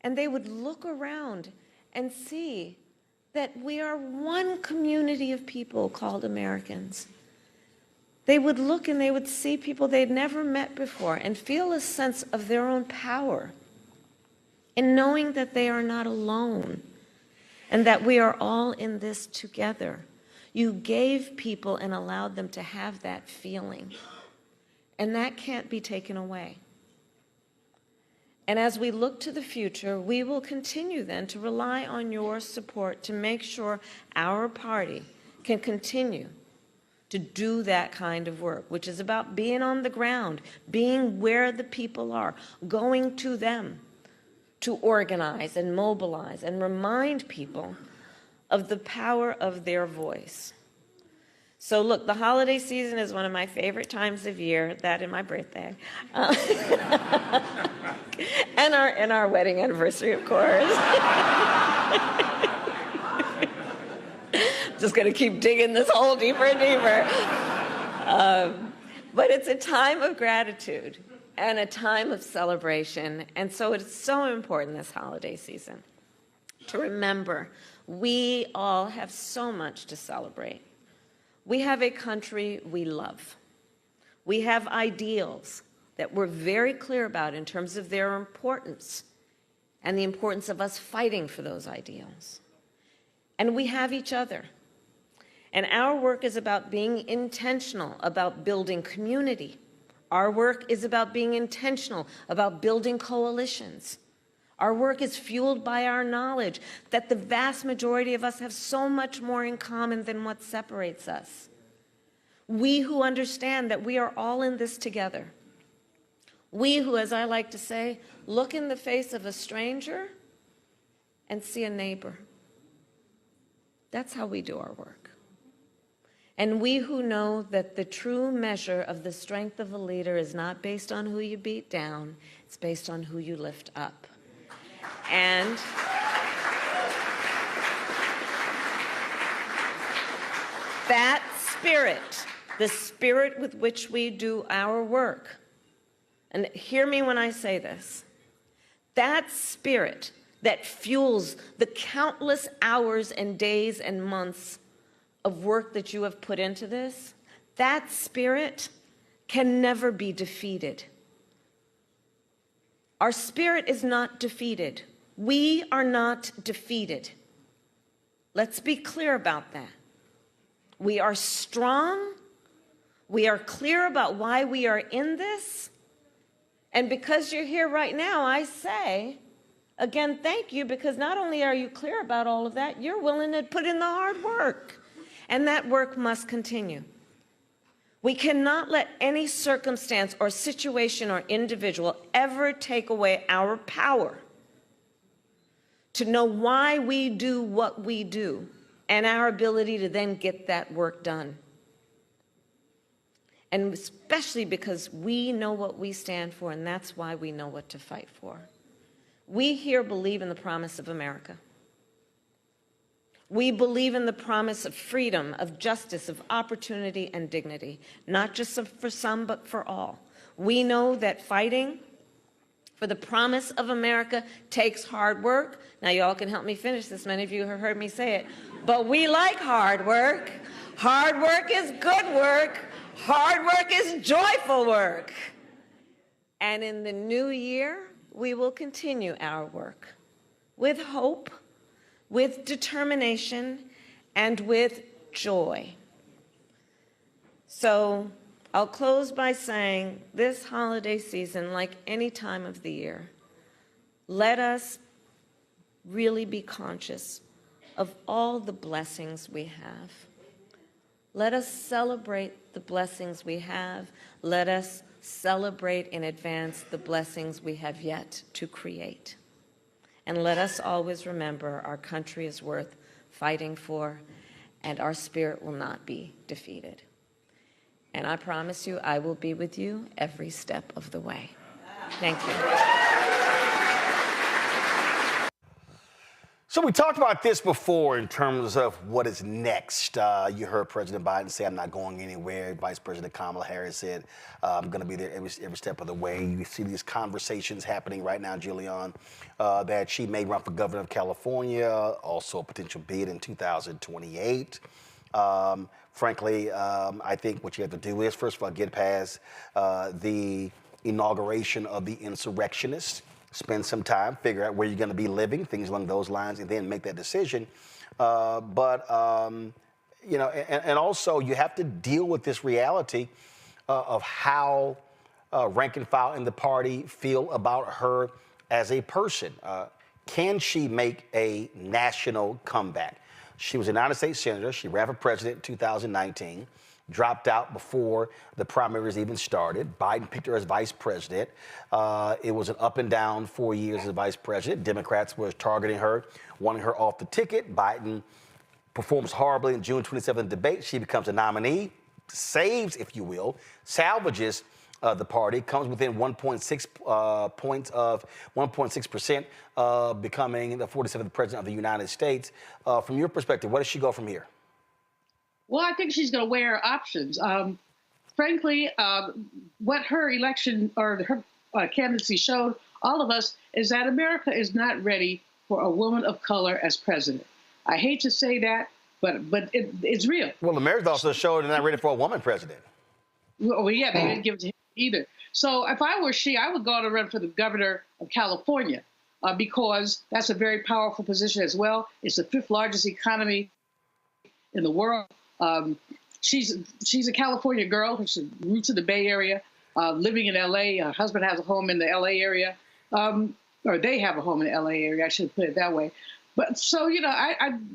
And they would look around and see that we are one community of people called Americans. They would look and they would see people they'd never met before and feel a sense of their own power in knowing that they are not alone and that we are all in this together. You gave people and allowed them to have that feeling, and that can't be taken away. And as we look to the future, we will continue then to rely on your support to make sure our party can continue to do that kind of work, which is about being on the ground, being where the people are, going to them to organize and mobilize and remind people of the power of their voice. So look, the holiday season is one of my favorite times of year, that and my birthday. And our wedding anniversary, of course. Just gonna keep digging this hole deeper and deeper. But it's a time of gratitude and a time of celebration. And so it's so important this holiday season to remember we all have so much to celebrate. We have a country we love. We have ideals that we're very clear about in terms of their importance and the importance of us fighting for those ideals. And we have each other. And our work is about being intentional about building community. Our work is about being intentional about building coalitions. Our work is fueled by our knowledge that the vast majority of us have so much more in common than what separates us. We who understand that we are all in this together. We who, as I like to say, look in the face of a stranger and see a neighbor. That's how we do our work. And we who know that the true measure of the strength of a leader is not based on who you beat down, it's based on who you lift up. And that spirit, the spirit with which we do our work, and hear me when I say this, that spirit that fuels the countless hours and days and months of work that you have put into this, that spirit can never be defeated. Our spirit is not defeated. We are not defeated. Let's be clear about that. We are strong. We are clear about why we are in this. And because you're here right now, I say, again, thank you, because not only are you clear about all of that, you're willing to put in the hard work. And that work must continue. We cannot let any circumstance or situation or individual ever take away our power to know why we do what we do, and our ability to then get that work done. And especially because we know what we stand for, and that's why we know what to fight for. We here believe in the promise of America. We believe in the promise of freedom, of justice, of opportunity and dignity, not just for some, but for all. We know that fighting for the promise of America takes hard work. Now, y'all can help me finish this. Many of you have heard me say it. But we like hard work. Hard work is good work. Hard work is joyful work. And in the new year, we will continue our work with hope, with determination, and with joy. So I'll close by saying this holiday season, like any time of the year, let us really be conscious of all the blessings we have. Let us celebrate the blessings we have. Let us celebrate in advance the blessings we have yet to create. And let us always remember our country is worth fighting for, and our spirit will not be defeated. And I promise you, I will be with you every step of the way. Thank you. So we talked about this before in terms of what is next. You heard President Biden say, I'm not going anywhere. Vice President Kamala Harris said, I'm going to be there every step of the way. You see these conversations happening right now, Julian, that she may run for governor of California, also a potential bid in 2028. Frankly, I think what you have to do is, first of all, get past the inauguration of the insurrectionists. Spend some time, figure out where you're going to be living, things along those lines, and then make that decision. You know, and also you have to deal with this reality of how rank and file in the party feel about her as a person. Can she make a national comeback? She was a United States Senator. She ran for president in 2019. Dropped out before the primaries even started. Biden picked her as vice president. It was an up and down 4 years as vice president. Democrats were targeting her, wanting her off the ticket. Biden performs horribly in June 27th debate. She becomes a nominee, saves, if you will, salvages the party, comes within 1.6 points of 1.6% of becoming the 47th president of the United States. From your perspective, where does she go from here? Well, I think she's going to weigh her options. Frankly, what her election or her candidacy showed all of us is that America is not ready for a woman of color as president. I hate to say that, but it's real. Well, America also showed they're not ready for a woman president. Well, yeah, they didn't give it to him either. So if I were she, I would go on and run for the governor of California because that's a very powerful position as well. It's the 5th largest economy in the world. She's a California girl. She's roots in the Bay Area, living in L.A. Her husband has a home in the L.A. area, or they have a home in the L.A. area. I should put it that way. But so, you know,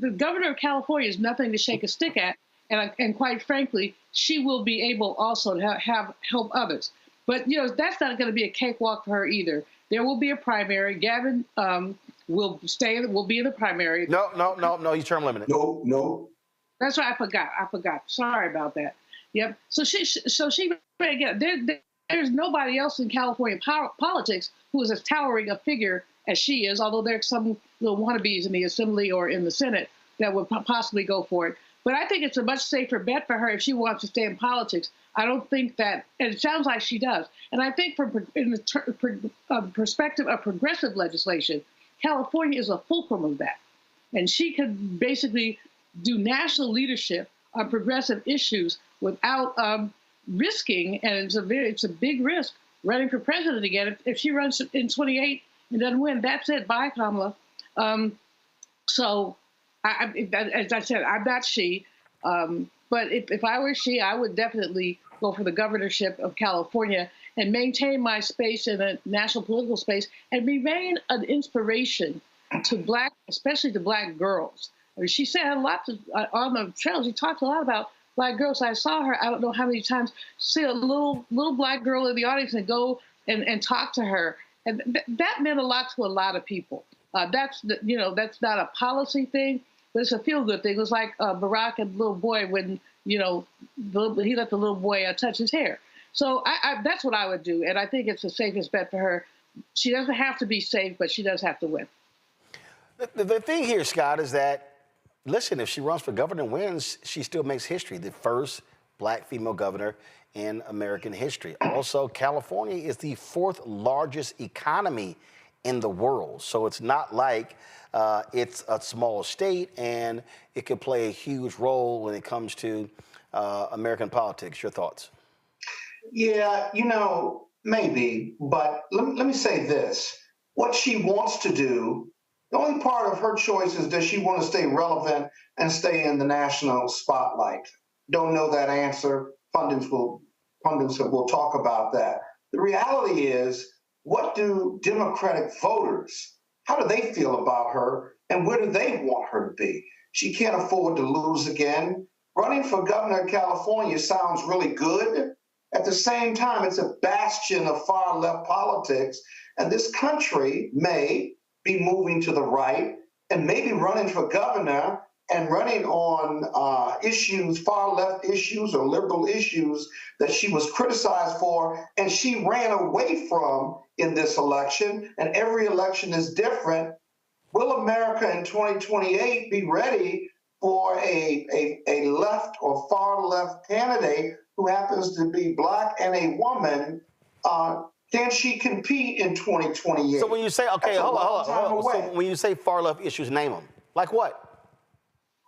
the governor of California is nothing to shake a stick at. And quite frankly, she will be able also to help others. But, you know, that's not going to be a cakewalk for her either. There will be a primary. Gavin will be in the primary. No, he's term limited. No. That's right. I forgot. Sorry about that. Yep. So she again. There's nobody else in California politics who is as towering a figure as she is. Although there's some little wannabes in the Assembly or in the Senate that would possibly go for it. But I think it's a much safer bet for her if she wants to stay in politics. I don't think that, and it sounds like she does. And I think in the perspective of progressive legislation, California is a fulcrum of that, and she could basically do national leadership on progressive issues without risking, and it's a big risk, running for president again. If she runs in 28 and doesn't win, that's it. Bye, Kamala. So, as I said, I'm not she. But if I were she, I would definitely go for the governorship of California and maintain my space in a national political space and remain an inspiration to especially to Black girls. I mean, she said a lot on the trail. She talked a lot about Black girls. I saw her, I don't know how many times, see a little Black girl in the audience and go and talk to her. And that meant a lot to a lot of people. That's not a policy thing, but it's a feel-good thing. It was like Barack and the little boy when, he let the little boy touch his hair. So that's what I would do, and I think it's the safest bet for her. She doesn't have to be safe, but she does have to win. The thing here, Scott, is that, listen, if she runs for governor and wins, she still makes history. The first black female governor in American history. Also, California is the 4th largest economy in the world. So it's not like it's a small state and it could play a huge role when it comes to American politics. Your thoughts? Yeah, maybe, but let me say this. What she wants to do, the only part of her choice is does she want to stay relevant and stay in the national spotlight? Don't know that answer. Pundits will talk about that. The reality is, what do Democratic voters, how do they feel about her, and where do they want her to be? She can't afford to lose again. Running for governor of California sounds really good. At the same time, it's a bastion of far-left politics, and this country may be moving to the right and maybe running for governor and running on issues, far-left issues or liberal issues that she was criticized for and she ran away from in this election, and every election is different. Will America in 2028 be ready for a left or far-left candidate who happens to be black and a woman? Can she compete in 2028? So when you say, okay, hold on. So when you say far-left issues, name them. Like what?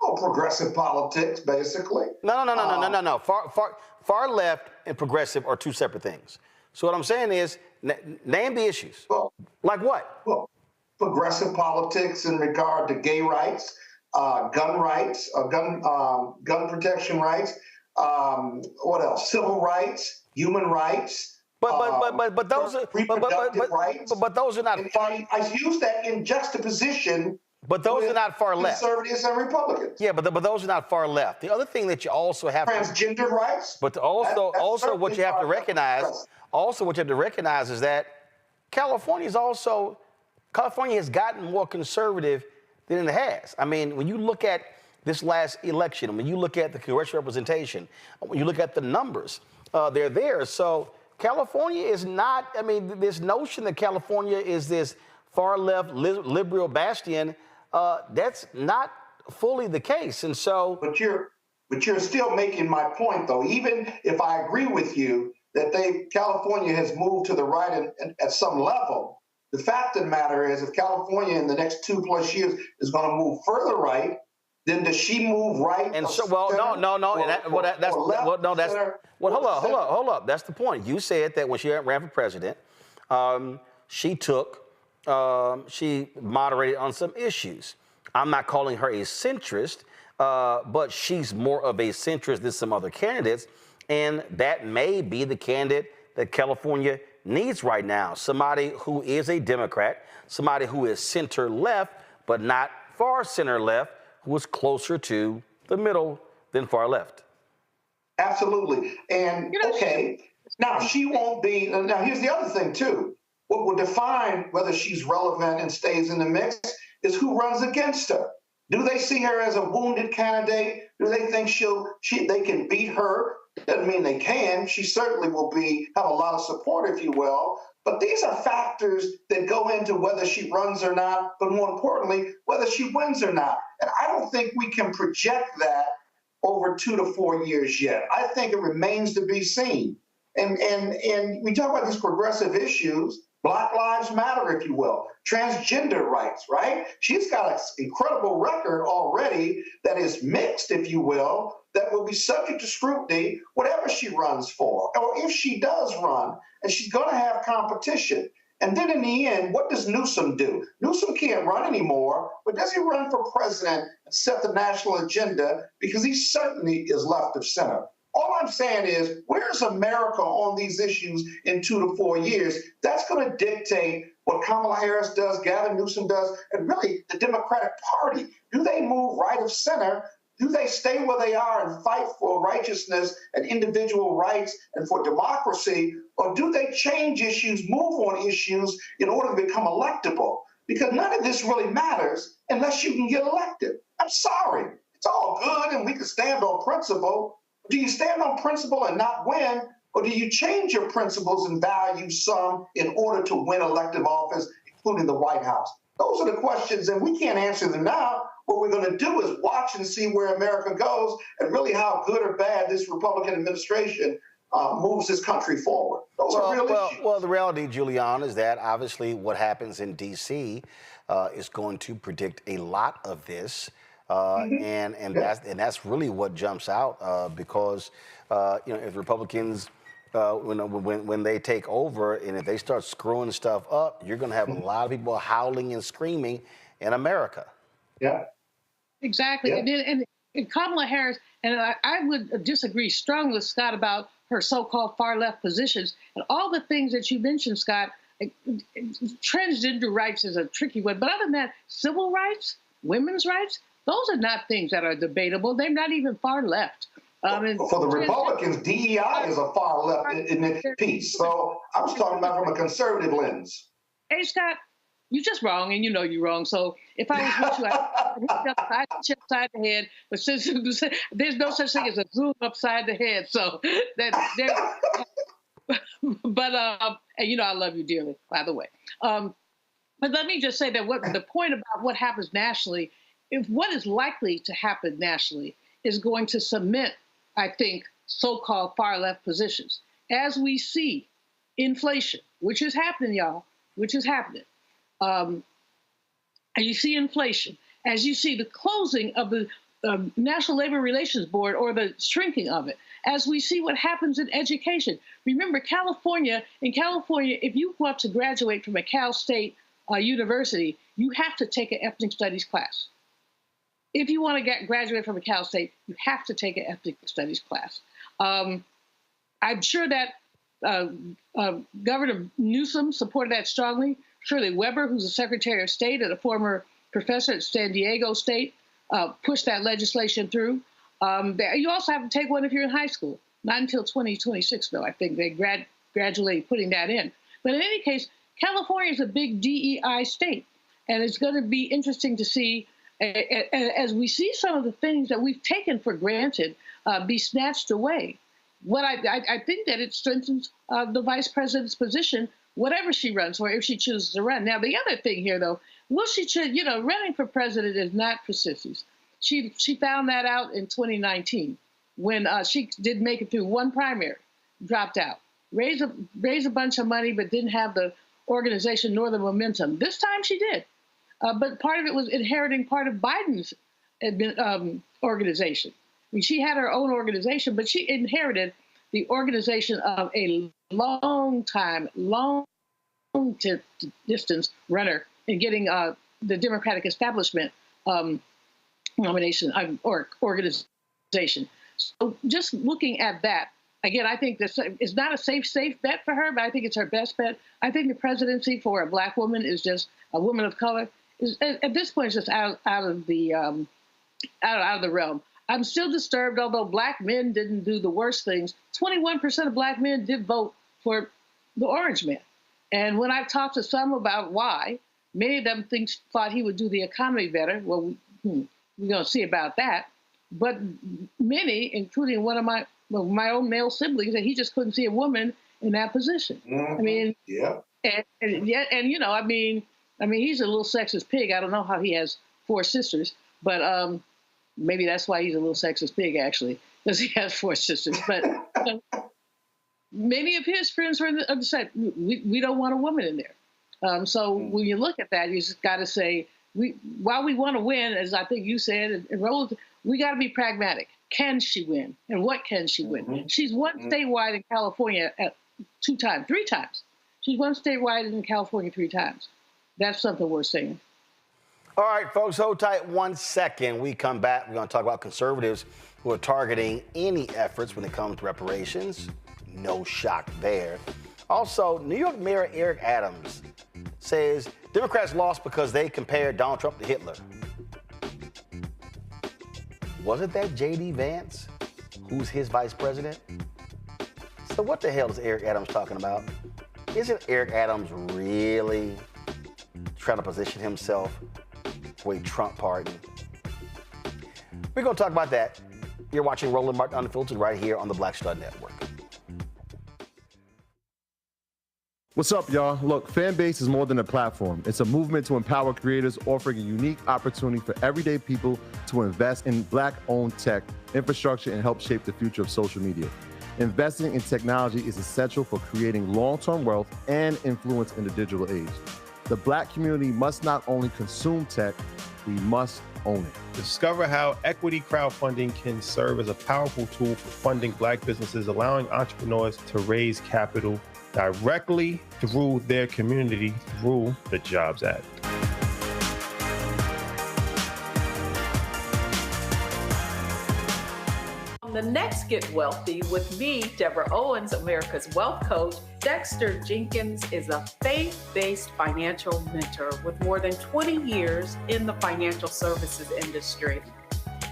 Oh, progressive politics, basically. No. Far left and progressive are two separate things. So what I'm saying is, name the issues. Well, like what? Well, progressive politics in regard to gay rights, gun rights, gun protection rights. What else? Civil rights, human rights. But those are reproductive rights. But those are not far. I use that in juxtaposition. But those are not far left. Conservatives and Republicans. Yeah, but those are not far left. The other thing that you also have transgender rights. But also what you have to recognize. Also, what you have to recognize is that California has gotten more conservative than it has. I mean, when you look at this last election, when you look at the congressional representation, when you look at the numbers, they're there. So California is not. I mean, this notion that California is this far left liberal bastion. That's not fully the case, and so. But you're still making my point, though. Even if I agree with you that California has moved to the right at some level, the fact of the matter is, if California in the next 2+ years is going to move further right, then does she move right? And so, hold up. That's the point. You said that when she ran for president, she moderated on some issues. I'm not calling her a centrist, but she's more of a centrist than some other candidates. And that may be the candidate that California needs right now. Somebody who is a Democrat, somebody who is center left, but not far center left, who is closer to the middle than far left. Absolutely. And okay, now she won't be, now here's the other thing too. What will define whether she's relevant and stays in the mix is who runs against her. Do they see her as a wounded candidate? Do they think they can beat her? Doesn't mean they can. She certainly will have a lot of support, if you will. But these are factors that go into whether she runs or not, but more importantly, whether she wins or not. And I don't think we can project that over 2 to 4 years yet. I think it remains to be seen. And we talk about these progressive issues. Black Lives Matter, if you will, transgender rights, right? She's got an incredible record already that is mixed, if you will, that will be subject to scrutiny, whatever she runs for, or if she does run, and she's going to have competition. And then in the end, what does Newsom do? Newsom can't run anymore, but does he run for president and set the national agenda? Because he certainly is left of center. All I'm saying is, where's America on these issues in 2 to 4 years? That's going to dictate what Kamala Harris does, Gavin Newsom does, and really the Democratic Party. Do they move right of center? Do they stay where they are and fight for righteousness and individual rights and for democracy? Or do they change issues, move on issues in order to become electable? because none of this really matters unless you can get elected. I'm sorry. It's all good and we can stand on principle. Do you stand on principle and not win, or do you change your principles and values some in order to win elective office, including the White House? Those are the questions, and we can't answer them now. What we're going to do is watch and see where America goes and really how good or bad this Republican administration moves this country forward. Those are real issues. Well, the reality, Julian, is that obviously what happens in D.C. Is going to predict a lot of this. And that's really what jumps out because if Republicans when they take over and if they start screwing stuff up, you're going to have a lot of people howling and screaming in America. Yeah, exactly. Yeah. And Kamala Harris, and I would disagree strongly with Scott about her so-called far left positions and all the things that you mentioned, Scott. Transgender rights is a tricky one, but other than that, civil rights, women's rights, those are not things that are debatable. They're not even far left. For the Republicans, DEI is a far left piece. So I was talking about from a conservative lens. Hey, Scott, you're just wrong, and you know you're wrong. So if I was with you, I'd hit you upside the head. But since there's no such thing as a zoom upside the head, so and I love you dearly, by the way. But let me just say that the point about what happens nationally, if what is likely to happen nationally is going to cement, I think, so-called far-left positions. As we see inflation, which is happening, y'all, which is happening. And you see inflation, as you see the closing of the National Labor Relations Board or the shrinking of it, as we see what happens in education. Remember, in California, if you want to graduate from a Cal State university, you have to take an ethnic studies class. If you want to graduate from a Cal State, you have to take an ethnic studies class. I'm sure that Governor Newsom supported that strongly. Shirley Weber, who's a Secretary of State and a former professor at San Diego State, pushed that legislation through. You also have to take one if you're in high school. Not until 2026, though. I think they gradually putting that in. But in any case, California is a big DEI state, and it's going to be interesting to see as we see some of the things that we've taken for granted be snatched away. What I think that it strengthens the vice president's position, whatever she runs for, if she chooses to run. Now, the other thing here, though, will she choose? Running for president is not for sissies. She found that out in 2019 when she did make it through one primary, dropped out, raised a bunch of money, but didn't have the organization nor the momentum. This time she did. But part of it was inheriting part of Biden's organization. I mean, she had her own organization, but she inherited the organization of a long distance runner in getting the Democratic establishment nomination or organization. So just looking at that, again, I think this is not a safe bet for her, but I think it's her best bet. I think the presidency for a black woman is just a woman of color. At this point, it's just out of the realm. I'm still disturbed, although black men didn't do the worst things. 21% of black men did vote for the Orange Man. And when I've talked to some about why, many of them thought he would do the economy better. Well, we're going to see about that. But many, including one of my own male siblings, that he just couldn't see a woman in that position. Mm-hmm. I mean, yeah. I mean, he's a little sexist pig. I don't know how he has 4 sisters, but maybe that's why he's a little sexist pig, actually, because he has 4 sisters. But many of his friends were on the side. We don't want a woman in there. So when you look at that, you just got to say, while we want to win, as I think you said, and Roland, we got to be pragmatic. Can she win? And what can she win? Mm-hmm. She's won statewide in California 3 times. She's won statewide in California 3 times. That's something worth saying. All right, folks, hold tight 1 second. We come back. We're going to talk about conservatives who are targeting any efforts when it comes to reparations. No shock there. Also, New York Mayor Eric Adams says Democrats lost because they compared Donald Trump to Hitler. Wasn't that J.D. Vance, who's his vice president? So what the hell is Eric Adams talking about? Isn't Eric Adams really trying to position himself for a Trump pardon. We're going to talk about that. You're watching Roland Martin Unfiltered right here on the Black Star Network. What's up, y'all? Look, Fanbase is more than a platform. It's a movement to empower creators, offering a unique opportunity for everyday people to invest in Black-owned tech, infrastructure, and help shape the future of social media. Investing in technology is essential for creating long-term wealth and influence in the digital age. The Black community must not only consume tech, we must own it. Discover how equity crowdfunding can serve as a powerful tool for funding Black businesses, allowing entrepreneurs to raise capital directly through their community through the Jobs Act. On the next Get Wealthy with me, Deborah Owens, America's Wealth Coach, Dexter Jenkins is a faith-based financial mentor with more than 20 years in the financial services industry.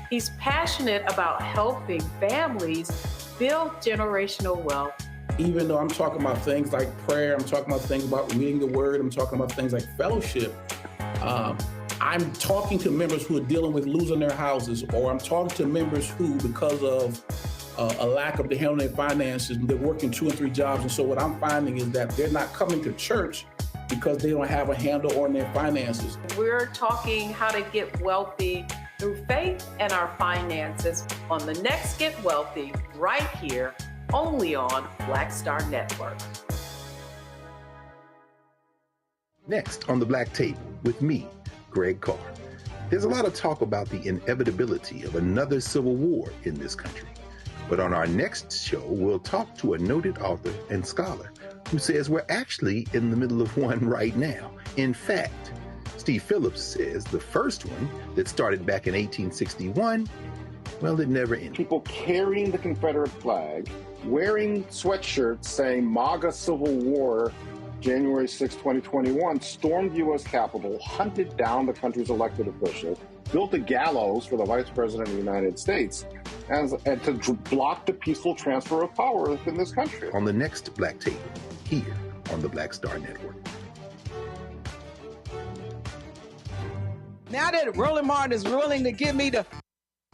He's passionate about helping families build generational wealth. Even though I'm talking about things like prayer, I'm talking about things about reading the word, I'm talking about things like fellowship, I'm talking to members who are dealing with losing their houses, or I'm talking to members who, because of a lack of the handling their finances, they're working 2 and 3 jobs. And so what I'm finding is that they're not coming to church because they don't have a handle on their finances. We're talking how to get wealthy through faith and our finances on the next Get Wealthy right here, only on Black Star Network. Next on the Black Table with me, Greg Carr. There's a lot of talk about the inevitability of another civil war in this country. But on our next show, we'll talk to a noted author and scholar who says we're actually in the middle of one right now. In fact, Steve Phillips says the first one that started back in 1861, well, it never ended. People carrying the Confederate flag, wearing sweatshirts saying MAGA Civil War, January 6, 2021, stormed the U.S. Capitol, hunted down the country's elected officials, built a gallows for the Vice President of the United States, and to block the peaceful transfer of power within this country. On the next Black Table, here on the Black Star Network. Now that Roland Martin is willing to give me the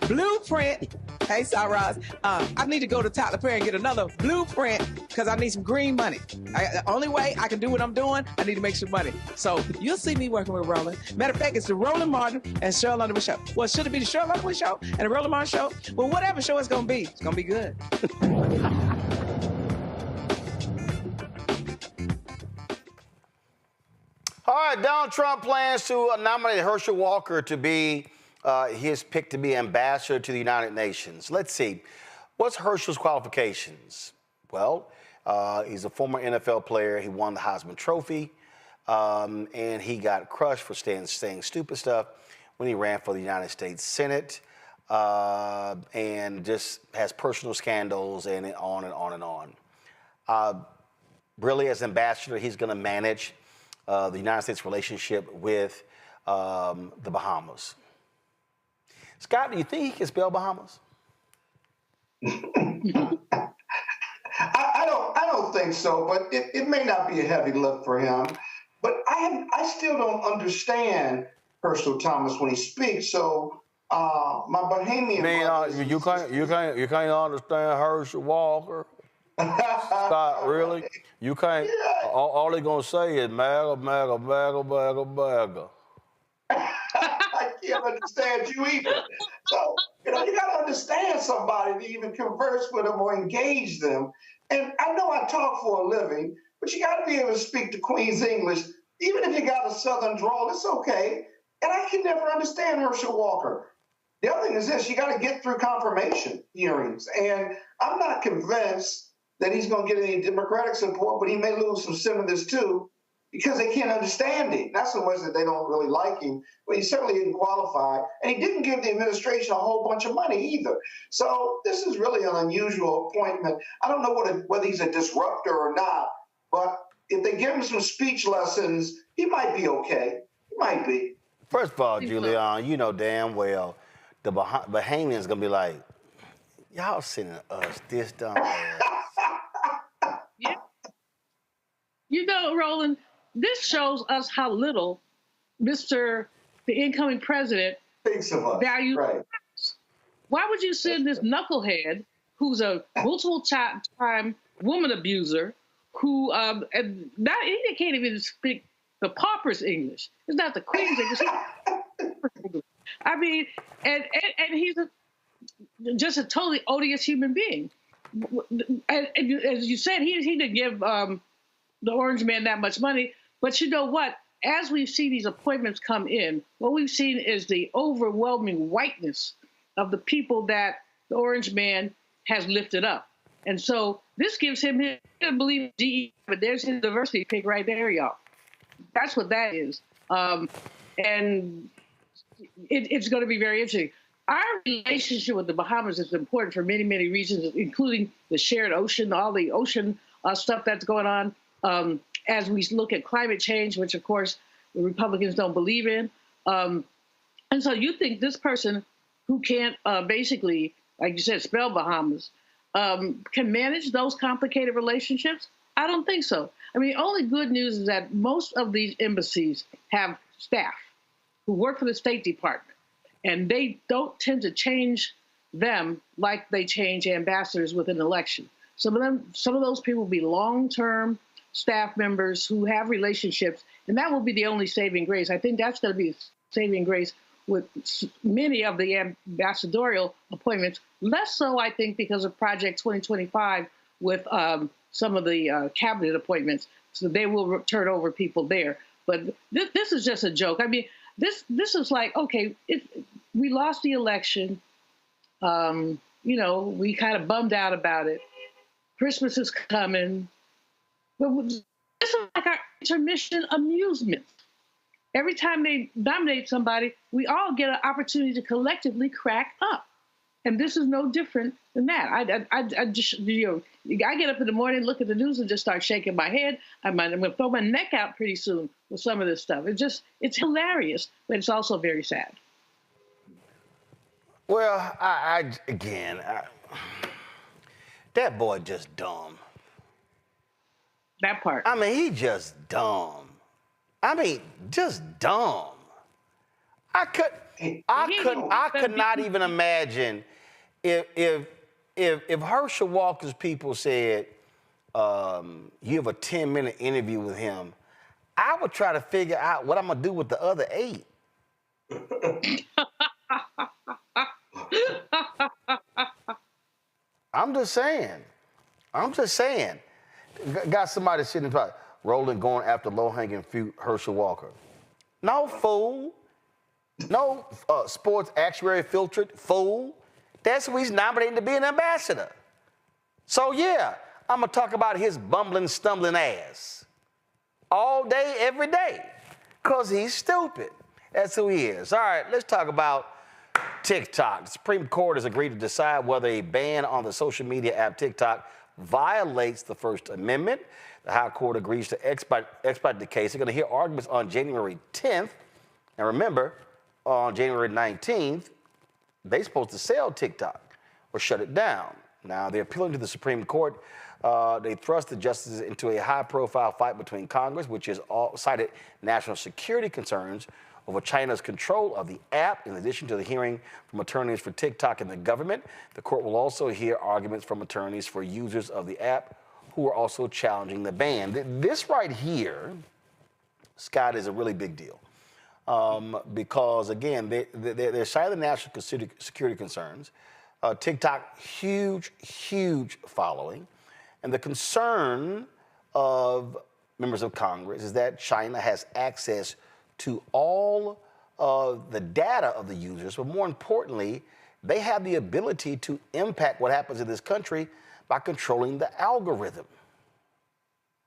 blueprint, hey, Cyrus, I need to go to Tyler Perry and get another blueprint because I need some green money. The only way I can do what I'm doing, I need to make some money. So you'll see me working with Roland. Matter of fact, it's the Roland Martin and Cheryl Underwood Show. Well, should it be the Cheryl Underwood Show and the Roland Martin Show? Well, whatever show it's going to be good. All right, Donald Trump plans to nominate Herschel Walker to be his pick to be ambassador to the United Nations. Let's see. What's Herschel's qualifications? Well, he's a former NFL player. He won the Heisman Trophy, and he got crushed for saying stupid stuff when he ran for the United States Senate, and just has personal scandals and on and on and on. Really, as ambassador, he's going to manage the United States relationship with the Bahamas. Scott, do you think he can spell Bahamas? I don't think so, but it may not be a heavy lift for him. But I still don't understand Herschel Thomas when he speaks. So my Bahamian. You can't understand Herschel Walker. Scott, really? You can't. Yeah. All they're gonna say is MAGA, MAGA, MAGA, MAGA, MAGA. I can't understand you either. So, you got to understand somebody to even converse with them or engage them. And I know I talk for a living, but you got to be able to speak the Queen's English. Even if you got a Southern drawl, it's okay. And I can never understand Herschel Walker. The other thing is this, you got to get through confirmation hearings. And I'm not convinced that he's going to get any Democratic support, but he may lose some senators too, because they can't understand him. Not so much that they don't really like him, but he certainly didn't qualify. And he didn't give the administration a whole bunch of money either. So this is really an unusual appointment. I don't know whether he's a disruptor or not, but if they give him some speech lessons, he might be okay. He might be. First of all, Julian, you know damn well the Bahamians going to be like, y'all sending us this dumb ass. Yeah. You know, Roland, this shows us how little the incoming president thinks of us. values. Right. Why would you send this knucklehead, who's a multiple-time woman abuser, who and he can't even speak the pauper's English? It's not the Queen's English. I mean, and he's just a totally odious human being. And as you said, he didn't give the Orange Man that much money. But you know what? As we see these appointments come in, what we've seen is the overwhelming whiteness of the people that the Orange Man has lifted up. And so this gives him his, I believe, DE, but there's his diversity pick right there, y'all. That's what that is. And it's going to be very interesting. Our relationship with the Bahamas is important for many, many reasons, including the shared ocean, all the ocean stuff that's going on, as we look at climate change, which, of course, the Republicans don't believe in. And so you think this person who can't basically, like you said, spell Bahamas, can manage those complicated relationships? I don't think so. I mean, only good news is that most of these embassies have staff who work for the State Department. And they don't tend to change them like they change ambassadors with an election. Some of those people will be long-term staff members who have relationships, and that will be the only saving grace. I think that's going to be the saving grace with many of the ambassadorial appointments. Less so, I think, because of Project 2025 with some of the cabinet appointments. So they will turn over people there. But this is just a joke. I mean, this is like, okay, we lost the election. We kind of bummed out about it. Christmas is coming. But this is like our intermission amusement. Every time they nominate somebody, we all get an opportunity to collectively crack up. And this is no different than that. I just, I get up in the morning, look at the news, and just start shaking my head. I'm going to throw my neck out pretty soon with some of this stuff. It's hilarious, but it's also very sad. Well, that boy just dumb. That part. I mean, he just dumb. I mean, just dumb. I could not even imagine if Herschel Walker's people said you have a 10-minute interview with him, I would try to figure out what I'm gonna do with the other 8. I'm just saying. Got somebody sitting there, Roland going after low-hanging fruit, Herschel Walker. No, fool. No, sports actuary filtered, fool. That's who he's nominating to be an ambassador. So yeah, I'm gonna talk about his bumbling, stumbling ass all day, every day, because he's stupid. That's who he is. All right, let's talk about TikTok. The Supreme Court has agreed to decide whether a ban on the social media app TikTok violates the First Amendment. The High Court agrees to expedite the case. They're going to hear arguments on January 10th. And remember, on January 19th, they're supposed to sell TikTok or shut it down. Now, they're appealing to the Supreme Court. They thrust the justices into a high-profile fight between Congress, which has cited national security concerns over China's control of the app. In addition to the hearing from attorneys for TikTok and the government, the court will also hear arguments from attorneys for users of the app who are also challenging the ban. This right here, Scott, is a really big deal because, again, they're citing national security concerns. TikTok, huge following. And the concern of members of Congress is that China has access to all of the data of the users, but more importantly, they have the ability to impact what happens in this country by controlling the algorithm.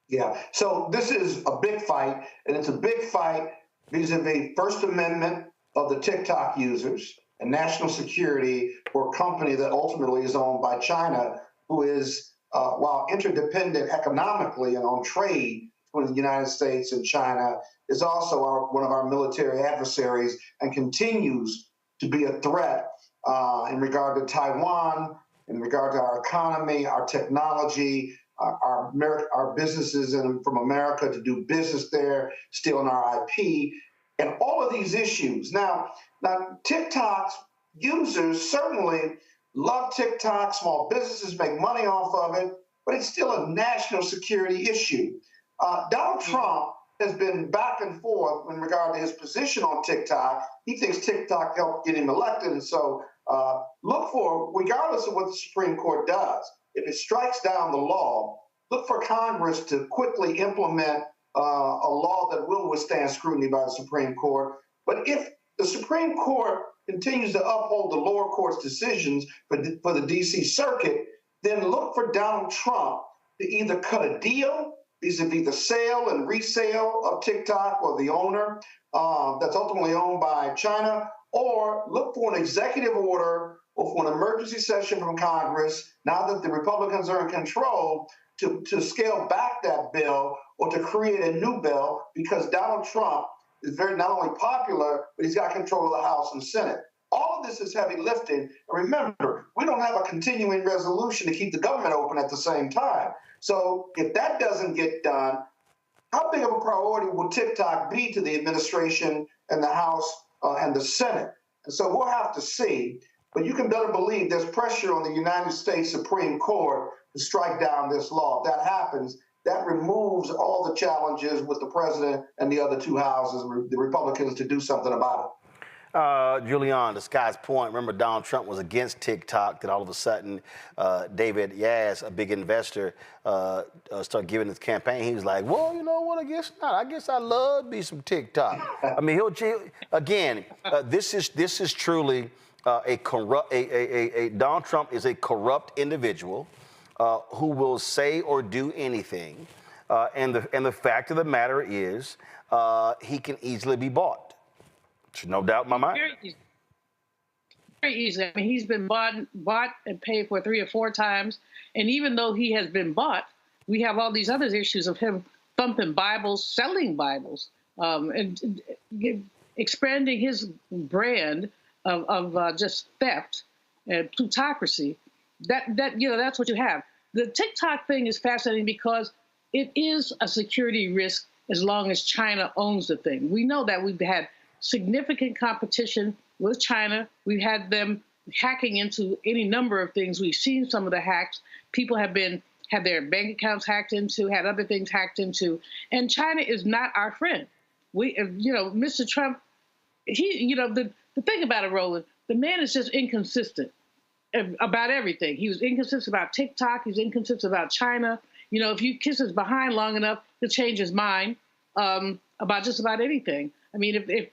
Yeah, so this is a big fight, and it's a big fight vis-a-vis First Amendment of the TikTok users and national security for a company that ultimately is owned by China, who is, while interdependent economically and on trade between the United States and China, is also one of our military adversaries and continues to be a threat in regard to Taiwan, in regard to our economy, our technology, our businesses from America to do business there, stealing our IP. and all of these issues. Now TikTok's users certainly love TikTok. Small businesses make money off of it, but it's still a national security issue. Donald Trump has been back and forth in regard to his position on TikTok. He thinks TikTok helped get him elected, and so look for, regardless of what the Supreme Court does, if it strikes down the law, look for Congress to quickly implement a law that will withstand scrutiny by the Supreme Court. But if the Supreme Court continues to uphold the lower court's decisions for the D.C. Circuit, then look for Donald Trump to either cut a deal vis-a-vis the sale and resale of TikTok or the owner that's ultimately owned by China, or look for an executive order or for an emergency session from Congress, now that the Republicans are in control, to scale back that bill or to create a new bill, because Donald Trump is not only popular, but he's got control of the House and Senate. All of this is heavy lifting. And remember, we don't have a continuing resolution to keep the government open at the same time. So if that doesn't get done, how big of a priority will TikTok be to the administration and the House and the Senate? And so we'll have to see. But you can better believe there's pressure on the United States Supreme Court to strike down this law. If that happens, that removes all the challenges with the president and the other two houses, the Republicans, to do something about it. Julian, to Scott's point, remember Donald Trump was against TikTok, then all of a sudden David Yaz, a big investor, started giving his campaign. He was like, well, you know what, I guess not. I guess I love me some TikTok. I mean, this is truly Donald Trump is a corrupt individual who will say or do anything. And the fact of the matter is he can easily be bought. There's no doubt in my mind. Very easy. I mean, he's been bought and paid for 3 or 4 times. And even though he has been bought, we have all these other issues of him thumping Bibles, selling Bibles, and expanding his brand of just theft and plutocracy. That's what you have. The TikTok thing is fascinating because it is a security risk as long as China owns the thing. We know that we've had significant competition with China. We've had them hacking into any number of things. We've seen some of the hacks. People have had their bank accounts hacked into, had other things hacked into, and China is not our friend. Mr. Trump, the thing about it, Roland, the man is just inconsistent about everything. He was inconsistent about TikTok. He's inconsistent about China. If you kiss his behind long enough, he'll change his mind about just about anything. I mean, if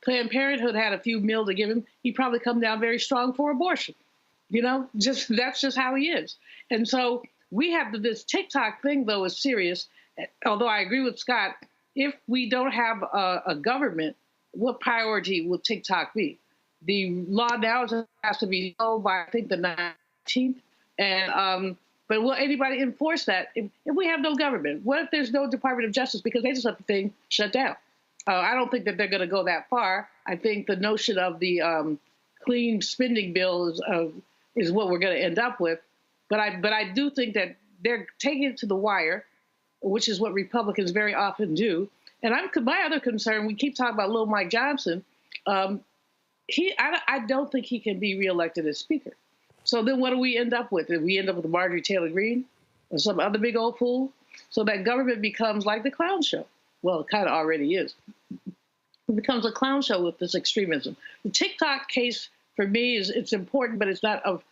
Planned Parenthood had a few mil to give him, he'd probably come down very strong for abortion. That's just how he is. And so we have this TikTok thing, though, is serious. Although I agree with Scott, if we don't have a government, what priority will TikTok be? The law now has to be sold by, I think, the 19th. And but will anybody enforce that if we have no government? What if there's no Department of Justice because they just let the thing shut down? I don't think that they're going to go that far. I think the notion of the clean spending bill is what we're going to end up with. But I do think that they're taking it to the wire, which is what Republicans very often do. And my other concern, we keep talking about Lil Mike Johnson. I don't think he can be reelected as Speaker. So then what do we end up with? We end up with Marjorie Taylor Greene or some other big old fool? So that government becomes like the clown show. Well, it kind of already is. It becomes a clown show with this extremism. The TikTok case, for me, it's important, but it's not of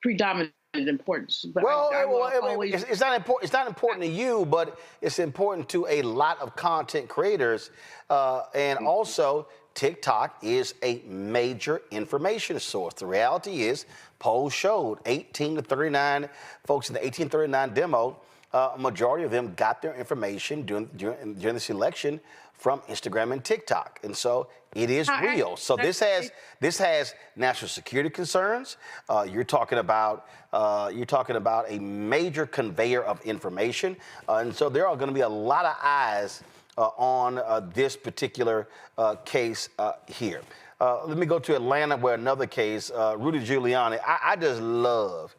predominant importance. But it's not important. It's not important to you, but it's important to a lot of content creators, and also TikTok is a major information source. The reality is, polls showed 18 to 39 folks in the 1839 demo. A majority of them got their information during this election from Instagram and TikTok, and so it is real. So this has national security concerns. You're talking about a major conveyor of information, and so there are going to be a lot of eyes on this particular case here. Let me go to Atlanta, where another case, Rudy Giuliani. I just love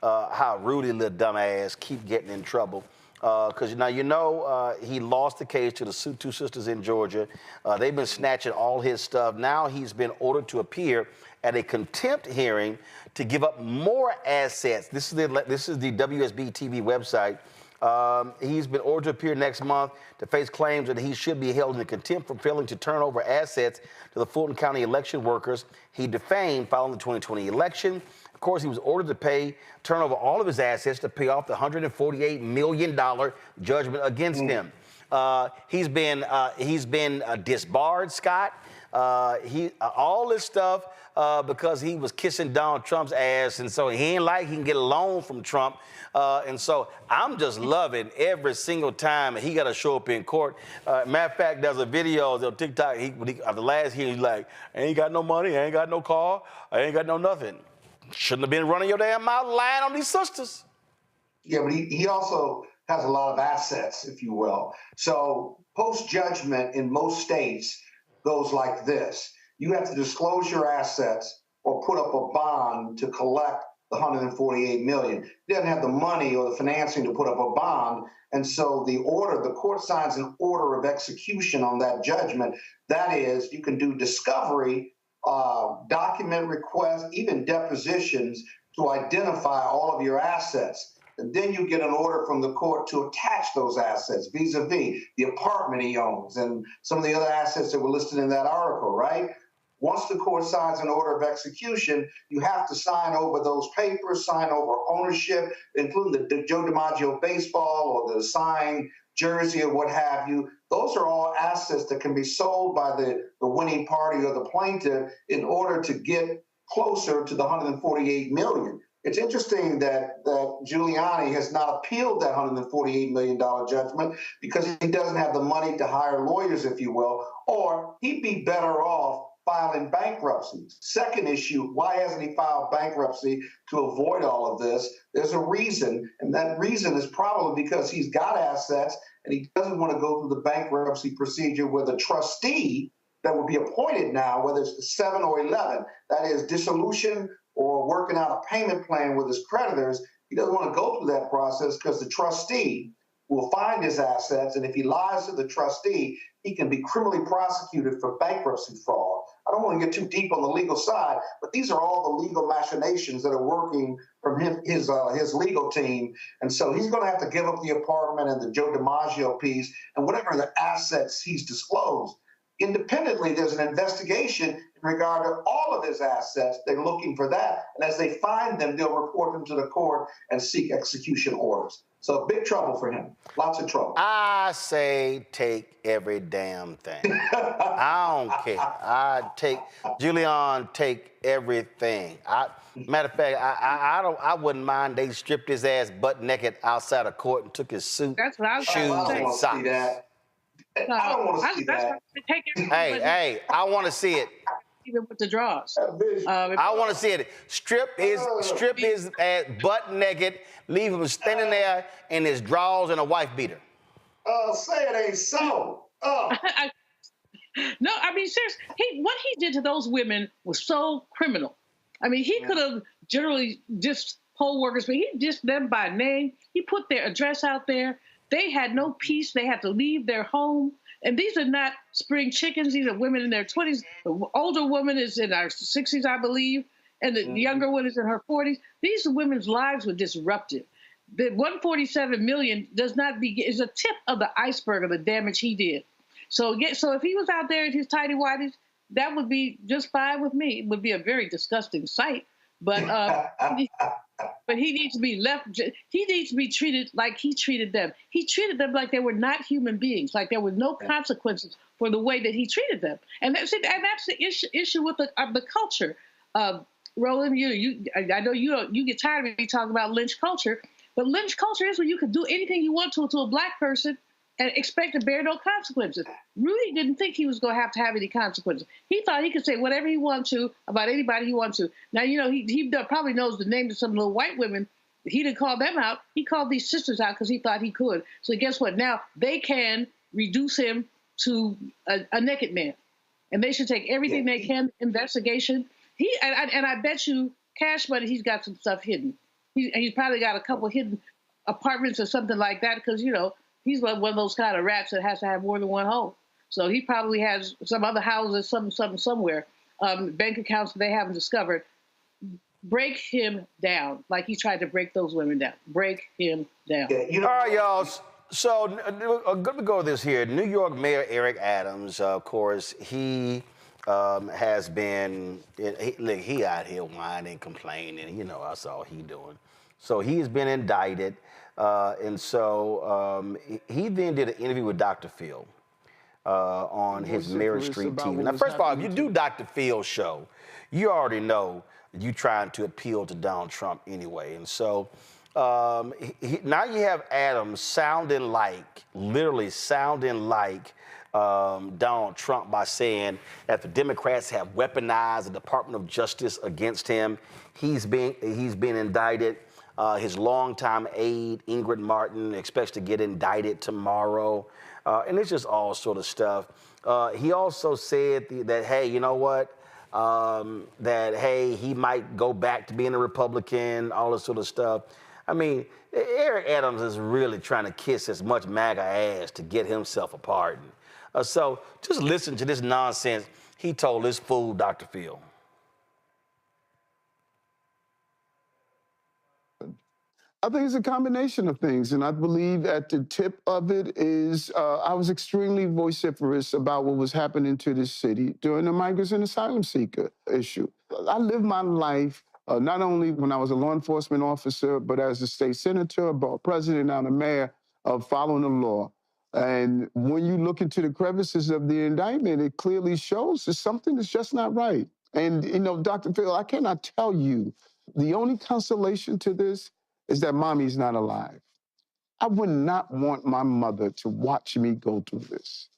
how Rudy, little dumbass, keep getting in trouble. Because now he lost the case to the two sisters in Georgia. They've been snatching all his stuff. Now he's been ordered to appear at a contempt hearing to give up more assets. This is the WSB TV website. He's been ordered to appear next month to face claims that he should be held in contempt for failing to turn over assets to the Fulton County election workers he defamed following the 2020 election. Of course, he was ordered to turn over all of his assets to pay off the $148 million judgment against him. He's been disbarred, Scott. All this stuff because he was kissing Donald Trump's ass, and so he ain't like he can get a loan from Trump. And so I'm just loving every single time he got to show up in court. Matter of fact, there's a video on TikTok. After the last hearing, he's like, I ain't got no money, I ain't got no car, I ain't got no nothing. Shouldn't have been running your damn mouth lying on these sisters. Yeah, but he also has a lot of assets, if you will. So post-judgment in most states goes like this. You have to disclose your assets or put up a bond to collect the $148 million. He doesn't have the money or the financing to put up a bond. And so the court signs an order of execution on that judgment. That is, you can do discovery, document requests, even depositions to identify all of your assets. And then you get an order from the court to attach those assets vis-a-vis the apartment he owns and some of the other assets that were listed in that article, right? Once the court signs an order of execution, you have to sign over those papers, sign over ownership, including the Joe DiMaggio baseball or the signed jersey or what have you. Those are all assets that can be sold by the winning party or the plaintiff in order to get closer to the $148 million. It's interesting that Giuliani has not appealed that $148 million judgment because he doesn't have the money to hire lawyers, if you will, or he'd be better off filing bankruptcy. Second issue, why hasn't he filed bankruptcy to avoid all of this? There's a reason, and that reason is probably because he's got assets and he doesn't want to go through the bankruptcy procedure with a trustee that will be appointed now, whether it's 7 or 11, that is dissolution or working out a payment plan with his creditors. He doesn't want to go through that process because the trustee will find his assets, and if he lies to the trustee, he can be criminally prosecuted for bankruptcy fraud. I don't want to get too deep on the legal side, but these are all the legal machinations that are working from his legal team. And so he's going to have to give up the apartment and the Joe DiMaggio piece and whatever the assets he's disclosed. Independently, there's an investigation in regard to all of his assets. They're looking for that. And as they find them, they'll report them to the court and seek execution orders. So big trouble for him. Lots of trouble. I say take every damn thing. I don't care. Giuliani take everything. Matter of fact, I wouldn't mind they stripped his ass butt naked outside of court and took his suit, shoes, and socks. I don't want to see that. Hey, I want to see it. Even with the draws. I want to see it. Strip his ass butt naked, leave him standing there in his drawers and a wife beater. Say it ain't so. No, I mean, seriously, what he did to those women was so criminal. I mean, he could have generally just poll workers, but he dissed them by name. He put their address out there. They had no peace. They had to leave their home. And these are not spring chickens. These are women in their 20s. The older woman is in her 60s, I believe, and the younger one is in her 40s. These women's lives were disrupted. The $147 million is a tip of the iceberg of the damage he did. So if he was out there in his tighty whities, that would be just fine with me. It would be a very disgusting sight. But but he needs to be left. He needs to be treated like he treated them. He treated them like they were not human beings, like there were no consequences for the way that he treated them. And that's the issue with the culture. Roland, I know you get tired of me talking about lynch culture, but lynch culture is where you can do anything you want to a black person and expect to bear no consequences. Rudy didn't think he was going to have any consequences. He thought he could say whatever he wanted to about anybody he wanted to. Now, he probably knows the names of some little white women. He didn't call them out. He called these sisters out because he thought he could. So guess what? Now they can reduce him to a naked man. And they should take everything they can, investigation. And I bet you, Cash Money, he's got some stuff hidden. He's probably got a couple hidden apartments or something like that, because, you know, he's one of those kind of rats that has to have more than one home. So he probably has some other houses, somewhere, bank accounts that they haven't discovered. Break him down like he tried to break those women down. Break him down. All right, y'all. So let me go with this here. New York Mayor Eric Adams, of course, he has been, he out here whining, complaining. You know, that's all he doing. So he's been indicted. And so he then did an interview with Dr. Phil on his Mary Street TV. Now, first of all, if you do Dr. Phil's show, you already know you trying to appeal to Donald Trump anyway. And so now you have Adams literally sounding like Donald Trump by saying that the Democrats have weaponized the Department of Justice against him. He's been indicted. His longtime aide, Ingrid Martin, expects to get indicted tomorrow. And it's just all sort of stuff. He also said that, hey, you know what? That, hey, he might go back to being a Republican, all this sort of stuff. I mean, Eric Adams is really trying to kiss as much MAGA ass to get himself a pardon. So just listen to this nonsense he told this fool, Dr. Phil. I think it's a combination of things, and I believe at the tip of it is I was extremely vociferous about what was happening to this city during the migrants and asylum seeker issue. I lived my life not only when I was a law enforcement officer, but as a state senator, a borough president, and a mayor, of following the law. And when you look into the crevices of the indictment, it clearly shows there's something that's just not right. And, you know, Dr. Phil, I cannot tell you, the only consolation to this is that mommy's not alive. I would not want my mother to watch me go through this.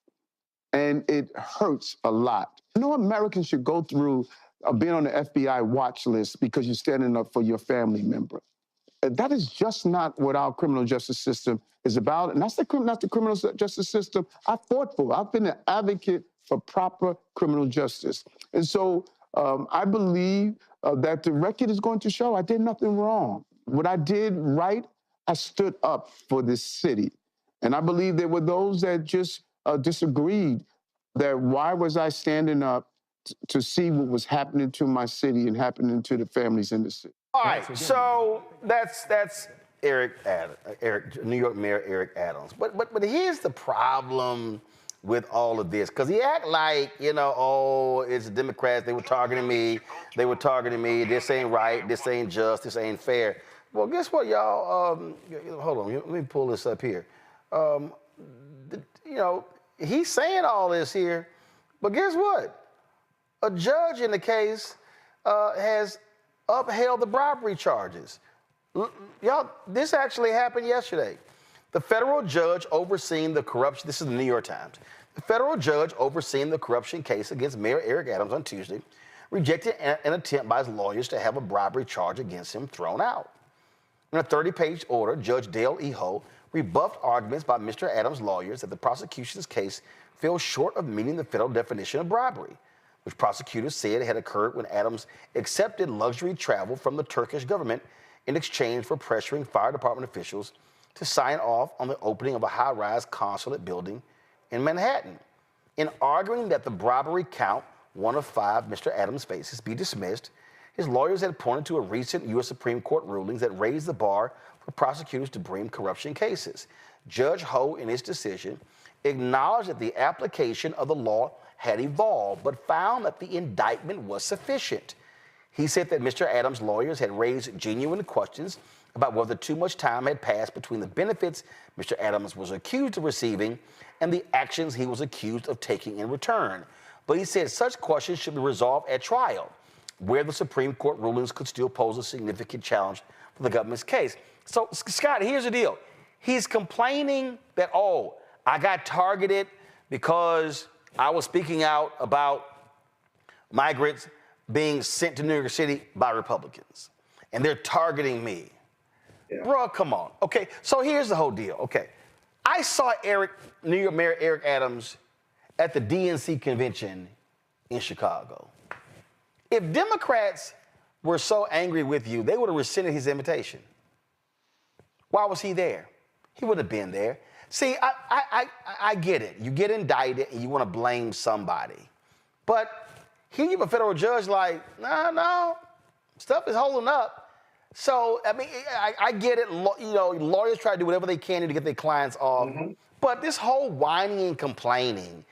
And it hurts a lot. No American should go through being on the FBI watch list because you're standing up for your family member. That is just not what our criminal justice system is about. And that's not the criminal justice system I fought for. I've been an advocate for proper criminal justice. And so I believe that the record is going to show I did nothing wrong. What I did right, I stood up for this city. And I believe there were those that just disagreed that why was I standing up to see what was happening to my city and happening to the families in the city. All right, so that's New York Mayor Eric Adams. But here's the problem with all of this, because he act like, you know, oh, it's the Democrats, they were targeting me, this ain't right, this ain't just, this ain't fair. Well, guess what, y'all? Hold on, let me pull this up here. You know, he's saying all this here, but guess what? A judge in the case has upheld the bribery charges. Y'all, this actually happened yesterday. The federal judge overseeing the corruption, this is the New York Times, the federal judge overseeing the corruption case against Mayor Eric Adams on Tuesday rejected an attempt by his lawyers to have a bribery charge against him thrown out. In a 30-page order, Judge Dale E. Ho rebuffed arguments by Mr. Adams' lawyers that the prosecution's case fell short of meeting the federal definition of bribery, which prosecutors said had occurred when Adams accepted luxury travel from the Turkish government in exchange for pressuring fire department officials to sign off on the opening of a high-rise consulate building in Manhattan. In arguing that the bribery count, one of 5 Mr. Adams faces, be dismissed, his lawyers had pointed to a recent U.S. Supreme Court rulings that raised the bar for prosecutors to bring corruption cases. Judge Ho, in his decision, acknowledged that the application of the law had evolved, but found that the indictment was sufficient. He said that Mr. Adams' lawyers had raised genuine questions about whether too much time had passed between the benefits Mr. Adams was accused of receiving and the actions he was accused of taking in return. But he said such questions should be resolved at trial, where the Supreme Court rulings could still pose a significant challenge for the government's case. So, Scott, here's the deal. He's complaining that, oh, I got targeted because I was speaking out about migrants being sent to New York City by Republicans, and they're targeting me. Yeah. Bro, come on. Okay, so here's the whole deal. Okay, I saw New York Mayor Eric Adams at the DNC convention in Chicago. If Democrats were so angry with you, they would have rescinded his invitation. Why was he there? He would have been there. See, I get it. You get indicted and you want to blame somebody. But here you have a federal judge like, no, stuff is holding up. So, I mean, I get it. Lawyers try to do whatever they can to get their clients off. Mm-hmm. But this whole whining and complaining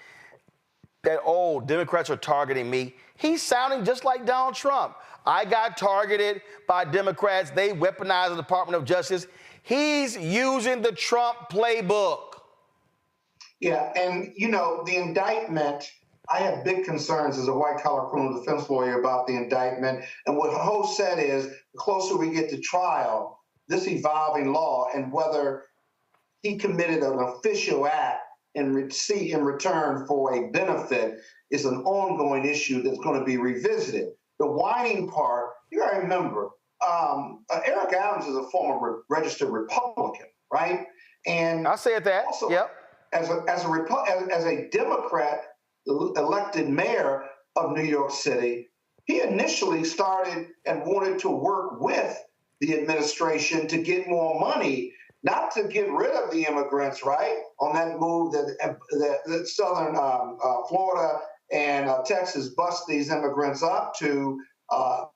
that, oh, Democrats are targeting me, he's sounding just like Donald Trump. I got targeted by Democrats. They weaponized the Department of Justice. He's using the Trump playbook. Yeah, and, the indictment, I have big concerns as a white-collar criminal defense lawyer about the indictment. And what Ho said is, the closer we get to trial, this evolving law and whether he committed an official act in return for a benefit is an ongoing issue that's going to be revisited. The whining part, you got to remember, Eric Adams is a former registered Republican, right? And I said that. Also, yep. As a Democrat elected mayor of New York City, he initially started and wanted to work with the administration to get more money, not to get rid of the immigrants, right? On that move that Southern Florida and Texas bust these immigrants up to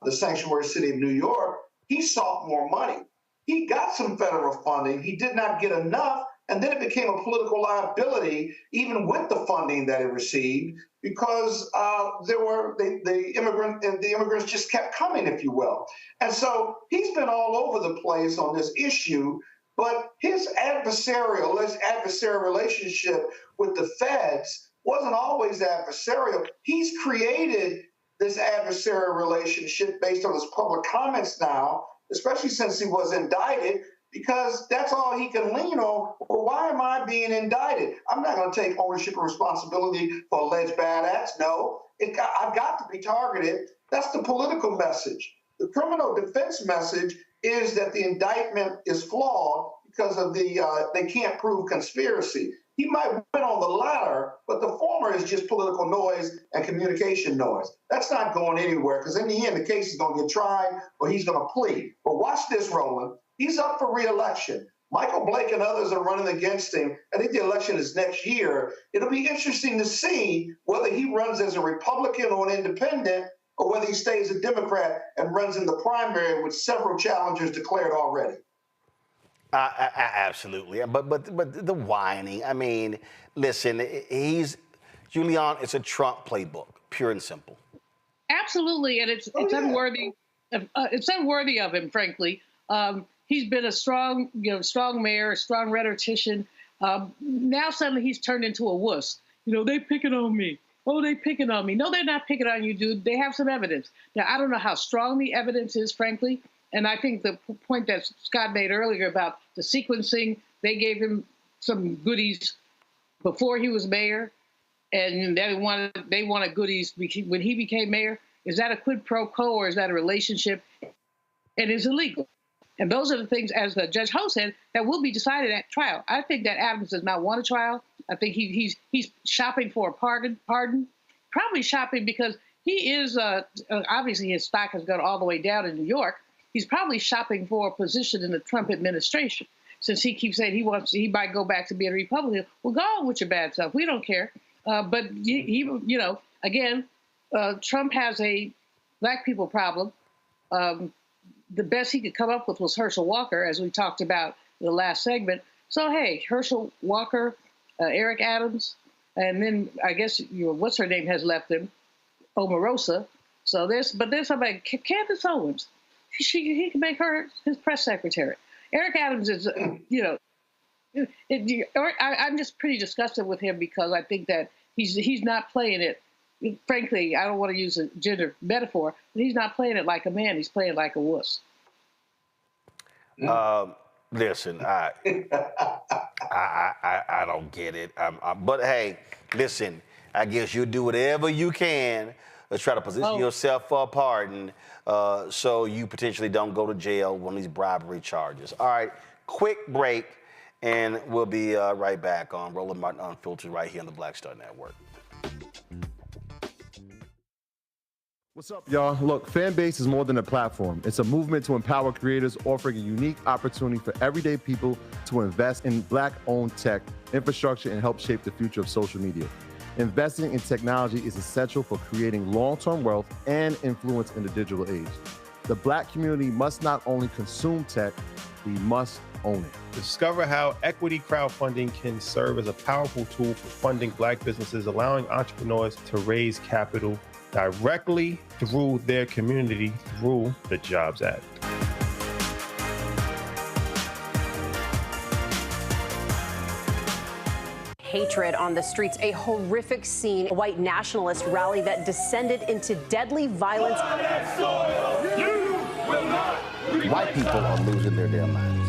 the sanctuary city of New York, he sought more money. He got some federal funding. He did not get enough, and then it became a political liability, even with the funding that it received, because the immigrants just kept coming, if you will. And so he's been all over the place on this issue, but his adversarial relationship with the feds wasn't always adversarial. He's created this adversarial relationship based on his public comments now, especially since he was indicted, because that's all he can lean on. Well, why am I being indicted? I'm not going to take ownership and responsibility for alleged bad acts. No, I've got to be targeted. That's the political message. The criminal defense message is that the indictment is flawed because of they can't prove conspiracy. He might win on the latter, but the former is just political noise and communication noise. That's not going anywhere, because in the end, the case is going to get tried or he's going to plead. But watch this, Roland. He's up for re-election. Michael Blake and others are running against him. I think the election is next year. It'll be interesting to see whether he runs as a Republican or an independent, or whether he stays a Democrat and runs in the primary with several challengers declared already. Absolutely, but the whining. I mean, listen, Julian. It's a Trump playbook, pure and simple. Absolutely, and it's unworthy. It's unworthy of him, frankly. He's been a strong mayor, a strong rhetorician. Now suddenly he's turned into a wuss. They picking on me. Oh, they picking on me. No, they're not picking on you, dude. They have some evidence. Now, I don't know how strong the evidence is, frankly. And I think the point that Scott made earlier about the sequencing, they gave him some goodies before he was mayor, and they wanted goodies when he became mayor. Is that a quid pro quo, or is that a relationship? And it's illegal. And those are the things, as Judge Ho said, that will be decided at trial. I think that Adams does not want a trial. I think he's shopping for a pardon, probably shopping because he is, obviously his stock has gone all the way down in New York. He's probably shopping for a position in the Trump administration, since he keeps saying he might go back to being a Republican. Well, go on with your bad stuff. We don't care. But again, Trump has a black people problem. The best he could come up with was Herschel Walker, as we talked about in the last segment. So, hey, Herschel Walker, Eric Adams, and then I guess what's her name has left him, Omarosa. So there's somebody, Candace Owens. He can make her his press secretary. Eric Adams is, I'm just pretty disgusted with him because I think that he's not playing it. Frankly, I don't want to use a gender metaphor, but he's not playing it like a man. He's playing like a wuss. Listen, I don't get it. But hey, listen, I guess you'll do whatever you can to try to position yourself for a pardon, so you potentially don't go to jail on these bribery charges. All right, quick break, and we'll be right back on Roland Martin Unfiltered right here on the Black Star Network. What's up, y'all? Look, Fanbase is more than a platform. It's a movement to empower creators, offering a unique opportunity for everyday people to invest in Black-owned tech, infrastructure, and help shape the future of social media. Investing in technology is essential for creating long-term wealth and influence in the digital age. The Black community must not only consume tech, we must own it. Discover how equity crowdfunding can serve as a powerful tool for funding Black businesses, allowing entrepreneurs to raise capital directly through their community through the Jobs Act. Hatred on the streets, a horrific scene, a white nationalist rally that descended into deadly violence. White people are losing their damn minds.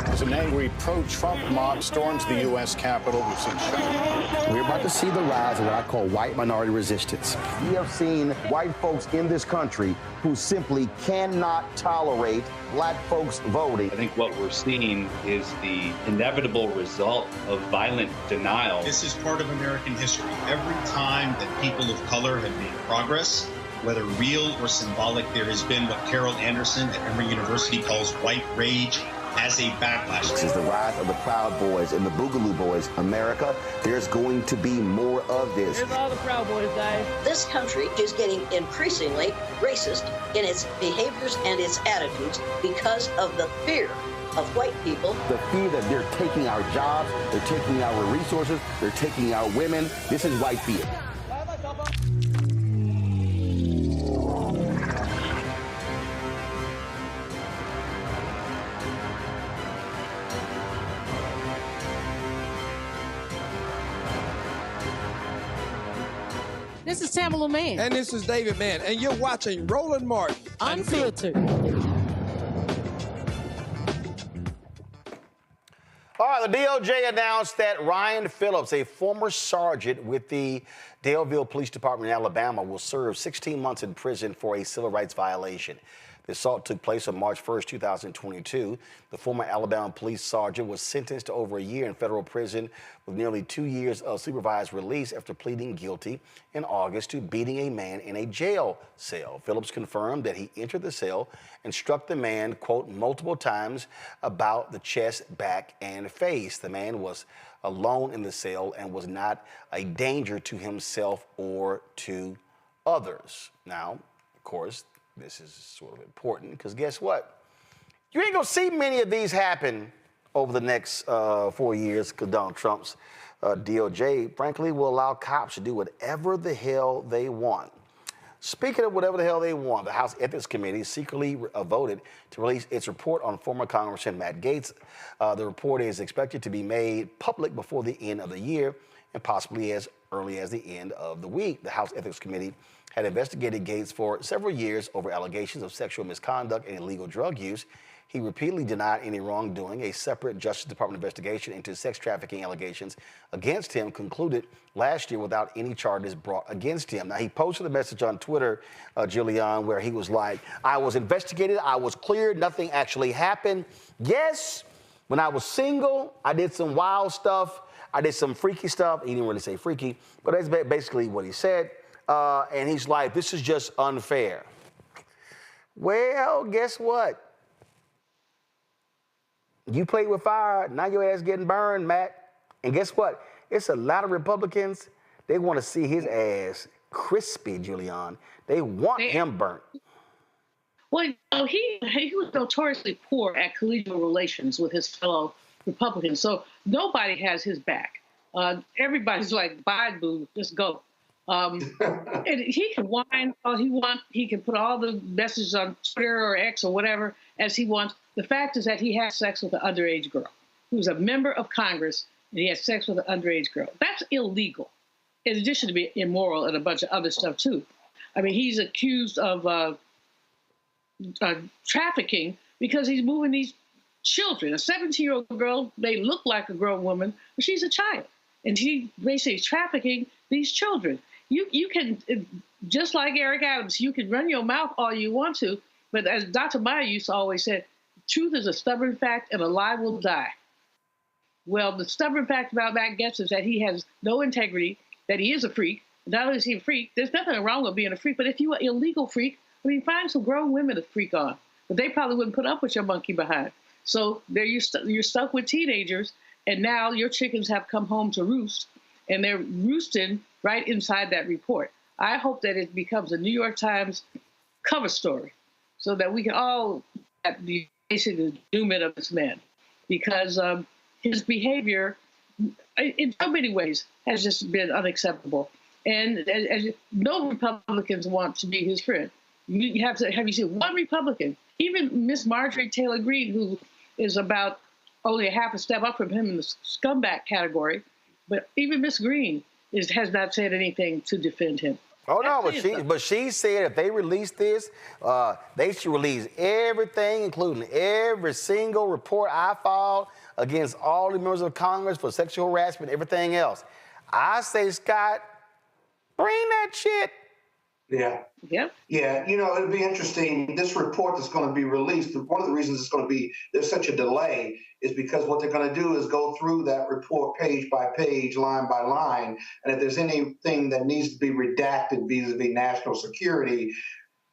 As an angry pro-Trump mob storms the U.S. Capitol, we've seen shutdown. We're about to see the rise of what I call white minority resistance. We have seen white folks in this country who simply cannot tolerate Black folks voting. I think what we're seeing is the inevitable result of violent denial. This is part of American history. Every time that people of color have made progress, whether real or symbolic, there has been what Carol Anderson at Emory University calls white rage as a backlash. This is the rise of the Proud Boys and the Boogaloo Boys. America, there's going to be more of this. Here's all the Proud Boys, guys. This country is getting increasingly racist in its behaviors and its attitudes because of the fear of white people. The fear that they're taking our jobs, they're taking our resources, they're taking our women. This is white fear. This is Tamala Mann. And this is David Mann. And you're watching Roland Martin Unfiltered. All right, the DOJ announced that Ryan Phillips, a former sergeant with the Daleville Police Department in Alabama, will serve 16 months in prison for a civil rights violation. The assault took place on March 1st, 2022. The former Alabama police sergeant was sentenced to over a year in federal prison with nearly 2 years of supervised release after pleading guilty in August to beating a man in a jail cell. Phillips confirmed that he entered the cell and struck the man, quote, multiple times about the chest, back, and face. The man was alone in the cell and was not a danger to himself or to others. Now, of course, this is sort of important because guess what? You ain't gonna see many of these happen over the next 4 years because Donald Trump's DOJ, frankly, will allow cops to do whatever the hell they want. Speaking of whatever the hell they want, the House Ethics Committee secretly voted to release its report on former Congressman Matt Gaetz. The report is expected to be made public before the end of the year and possibly as early as the end of the week. The House Ethics Committee had investigated Gaetz for several years over allegations of sexual misconduct and illegal drug use. He repeatedly denied any wrongdoing. A separate Justice Department investigation into sex trafficking allegations against him concluded last year without any charges brought against him. Now, he posted a message on Twitter, Julian, where he was like, I was investigated, I was cleared, nothing actually happened. Yes, when I was single, I did some wild stuff. I did some freaky stuff. He didn't really say freaky, but that's basically what he said. And he's like, this is just unfair. Well, guess what? You played with fire, now your ass getting burned, Matt. And guess what? It's a lot of Republicans, they want to see his ass crispy, Julian. They want him burnt. Well, you know, he was notoriously poor at collegial relations with his fellow Republicans, so nobody has his back. Everybody's like, bye, boo, just go. And he can whine all he wants. He can put all the messages on Twitter or X or whatever as he wants. The fact is that he had sex with an underage girl. He was a member of Congress, and he had sex with an underage girl. That's illegal, in addition to being immoral and a bunch of other stuff, too. I mean, he's accused of trafficking because he's moving these children. A 17-year-old girl may look like a grown woman, but she's a child. And he basically is trafficking these children. You can, just like Eric Adams, you can run your mouth all you want to, but as Dr. Maya used to always say, truth is a stubborn fact and a lie will die. Well, the stubborn fact about Matt Gaetz is that he has no integrity, that he is a freak, Not only is he a freak, there's nothing wrong with being a freak, but if you're an illegal freak, I mean, find some grown women to freak on. But they probably wouldn't put up with your monkey behind. So there you're stuck with teenagers, and now your chickens have come home to roost, and they're roosting right inside that report. I hope that it becomes a New York Times cover story so that we can all be basically doom it of this man, because his behavior in so many ways has just been unacceptable. And as no Republicans want to be his friend. You have you seen one Republican, even Miss Marjorie Taylor Greene, who is about only a half a step up from him in the scumbag category, but even Miss Greene has not said anything to defend him. Oh no, but she said if they release this, they should release everything, including every single report I filed against all the members of Congress for sexual harassment, everything else. I say, Scott, bring that shit. Yeah. Yep. Yeah. You know, it'll be interesting. This report that's going to be released, one of the reasons it's going to be, there's such a delay, is because what they're going to do is go through that report page by page, line by line. And if there's anything that needs to be redacted vis-a-vis national security,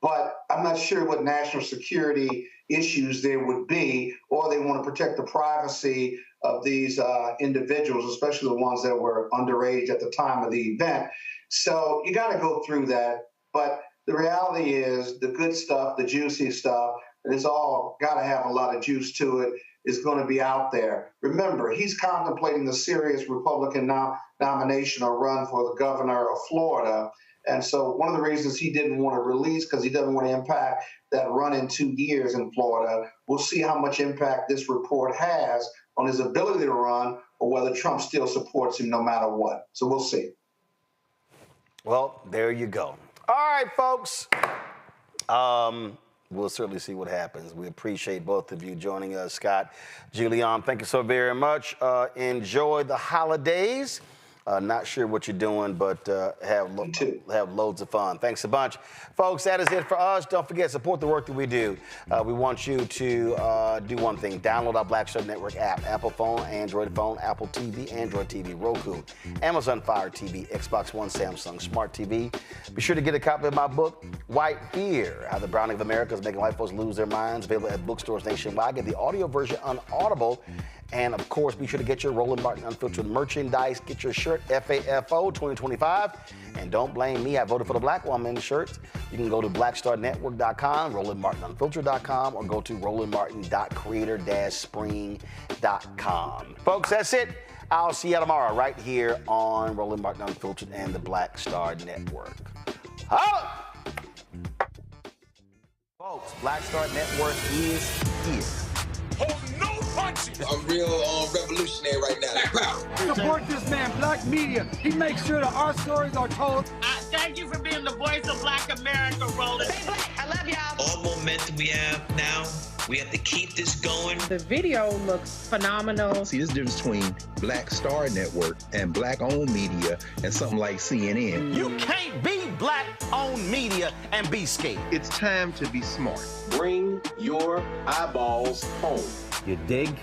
but I'm not sure what national security issues there would be, or they want to protect the privacy of these individuals, especially the ones that were underage at the time of the event. So you got to go through that. But the reality is the good stuff, the juicy stuff, and it's all got to have a lot of juice to it, is going to be out there. Remember, he's contemplating the serious Republican nomination or run for the governor of Florida. And so one of the reasons he didn't want to release, because he doesn't want to impact that run in 2 years in Florida. We'll see how much impact this report has on his ability to run, or whether Trump still supports him no matter what. So we'll see. Well, there you go. All right, folks. We'll certainly see what happens. We appreciate both of you joining us. Scott, Julian, thank you so very much. Enjoy the holidays. Not sure what you're doing, but have loads of fun. Thanks a bunch. Folks, that is it for us. Don't forget, support the work that we do. We want you to do one thing. Download our Black Star Network app. Apple phone, Android phone, Apple TV, Android TV, Roku, Amazon Fire TV, Xbox One, Samsung Smart TV. Be sure to get a copy of my book, White Fear, How the Browning of America is Making White Folks Lose Their Minds. Available at bookstores nationwide. Get the audio version on Audible. And, of course, be sure to get your Roland Martin Unfiltered merchandise. Get your shirt, FAFO 2025. And don't blame me. I voted for the black woman shirts. You can go to blackstarnetwork.com, RolandMartinUnfiltered.com, or go to RolandMartin.creator-spring.com. Folks, that's it. I'll see you tomorrow right here on Roland Martin Unfiltered and the Black Star Network. Holla! Folks, Black Star Network is here. I'm real revolutionary right now. Support this man, Black Media. He makes sure that our stories are told. Thank you for being the voice of Black America, Roland. Stay black. I love y'all. All momentum we have now, we have to keep this going. The video looks phenomenal. See, there's a difference between Black Star Network and black-owned media and something like CNN. You can't be black-owned media and be scared. It's time to be smart. Bring your eyeballs home. You dig?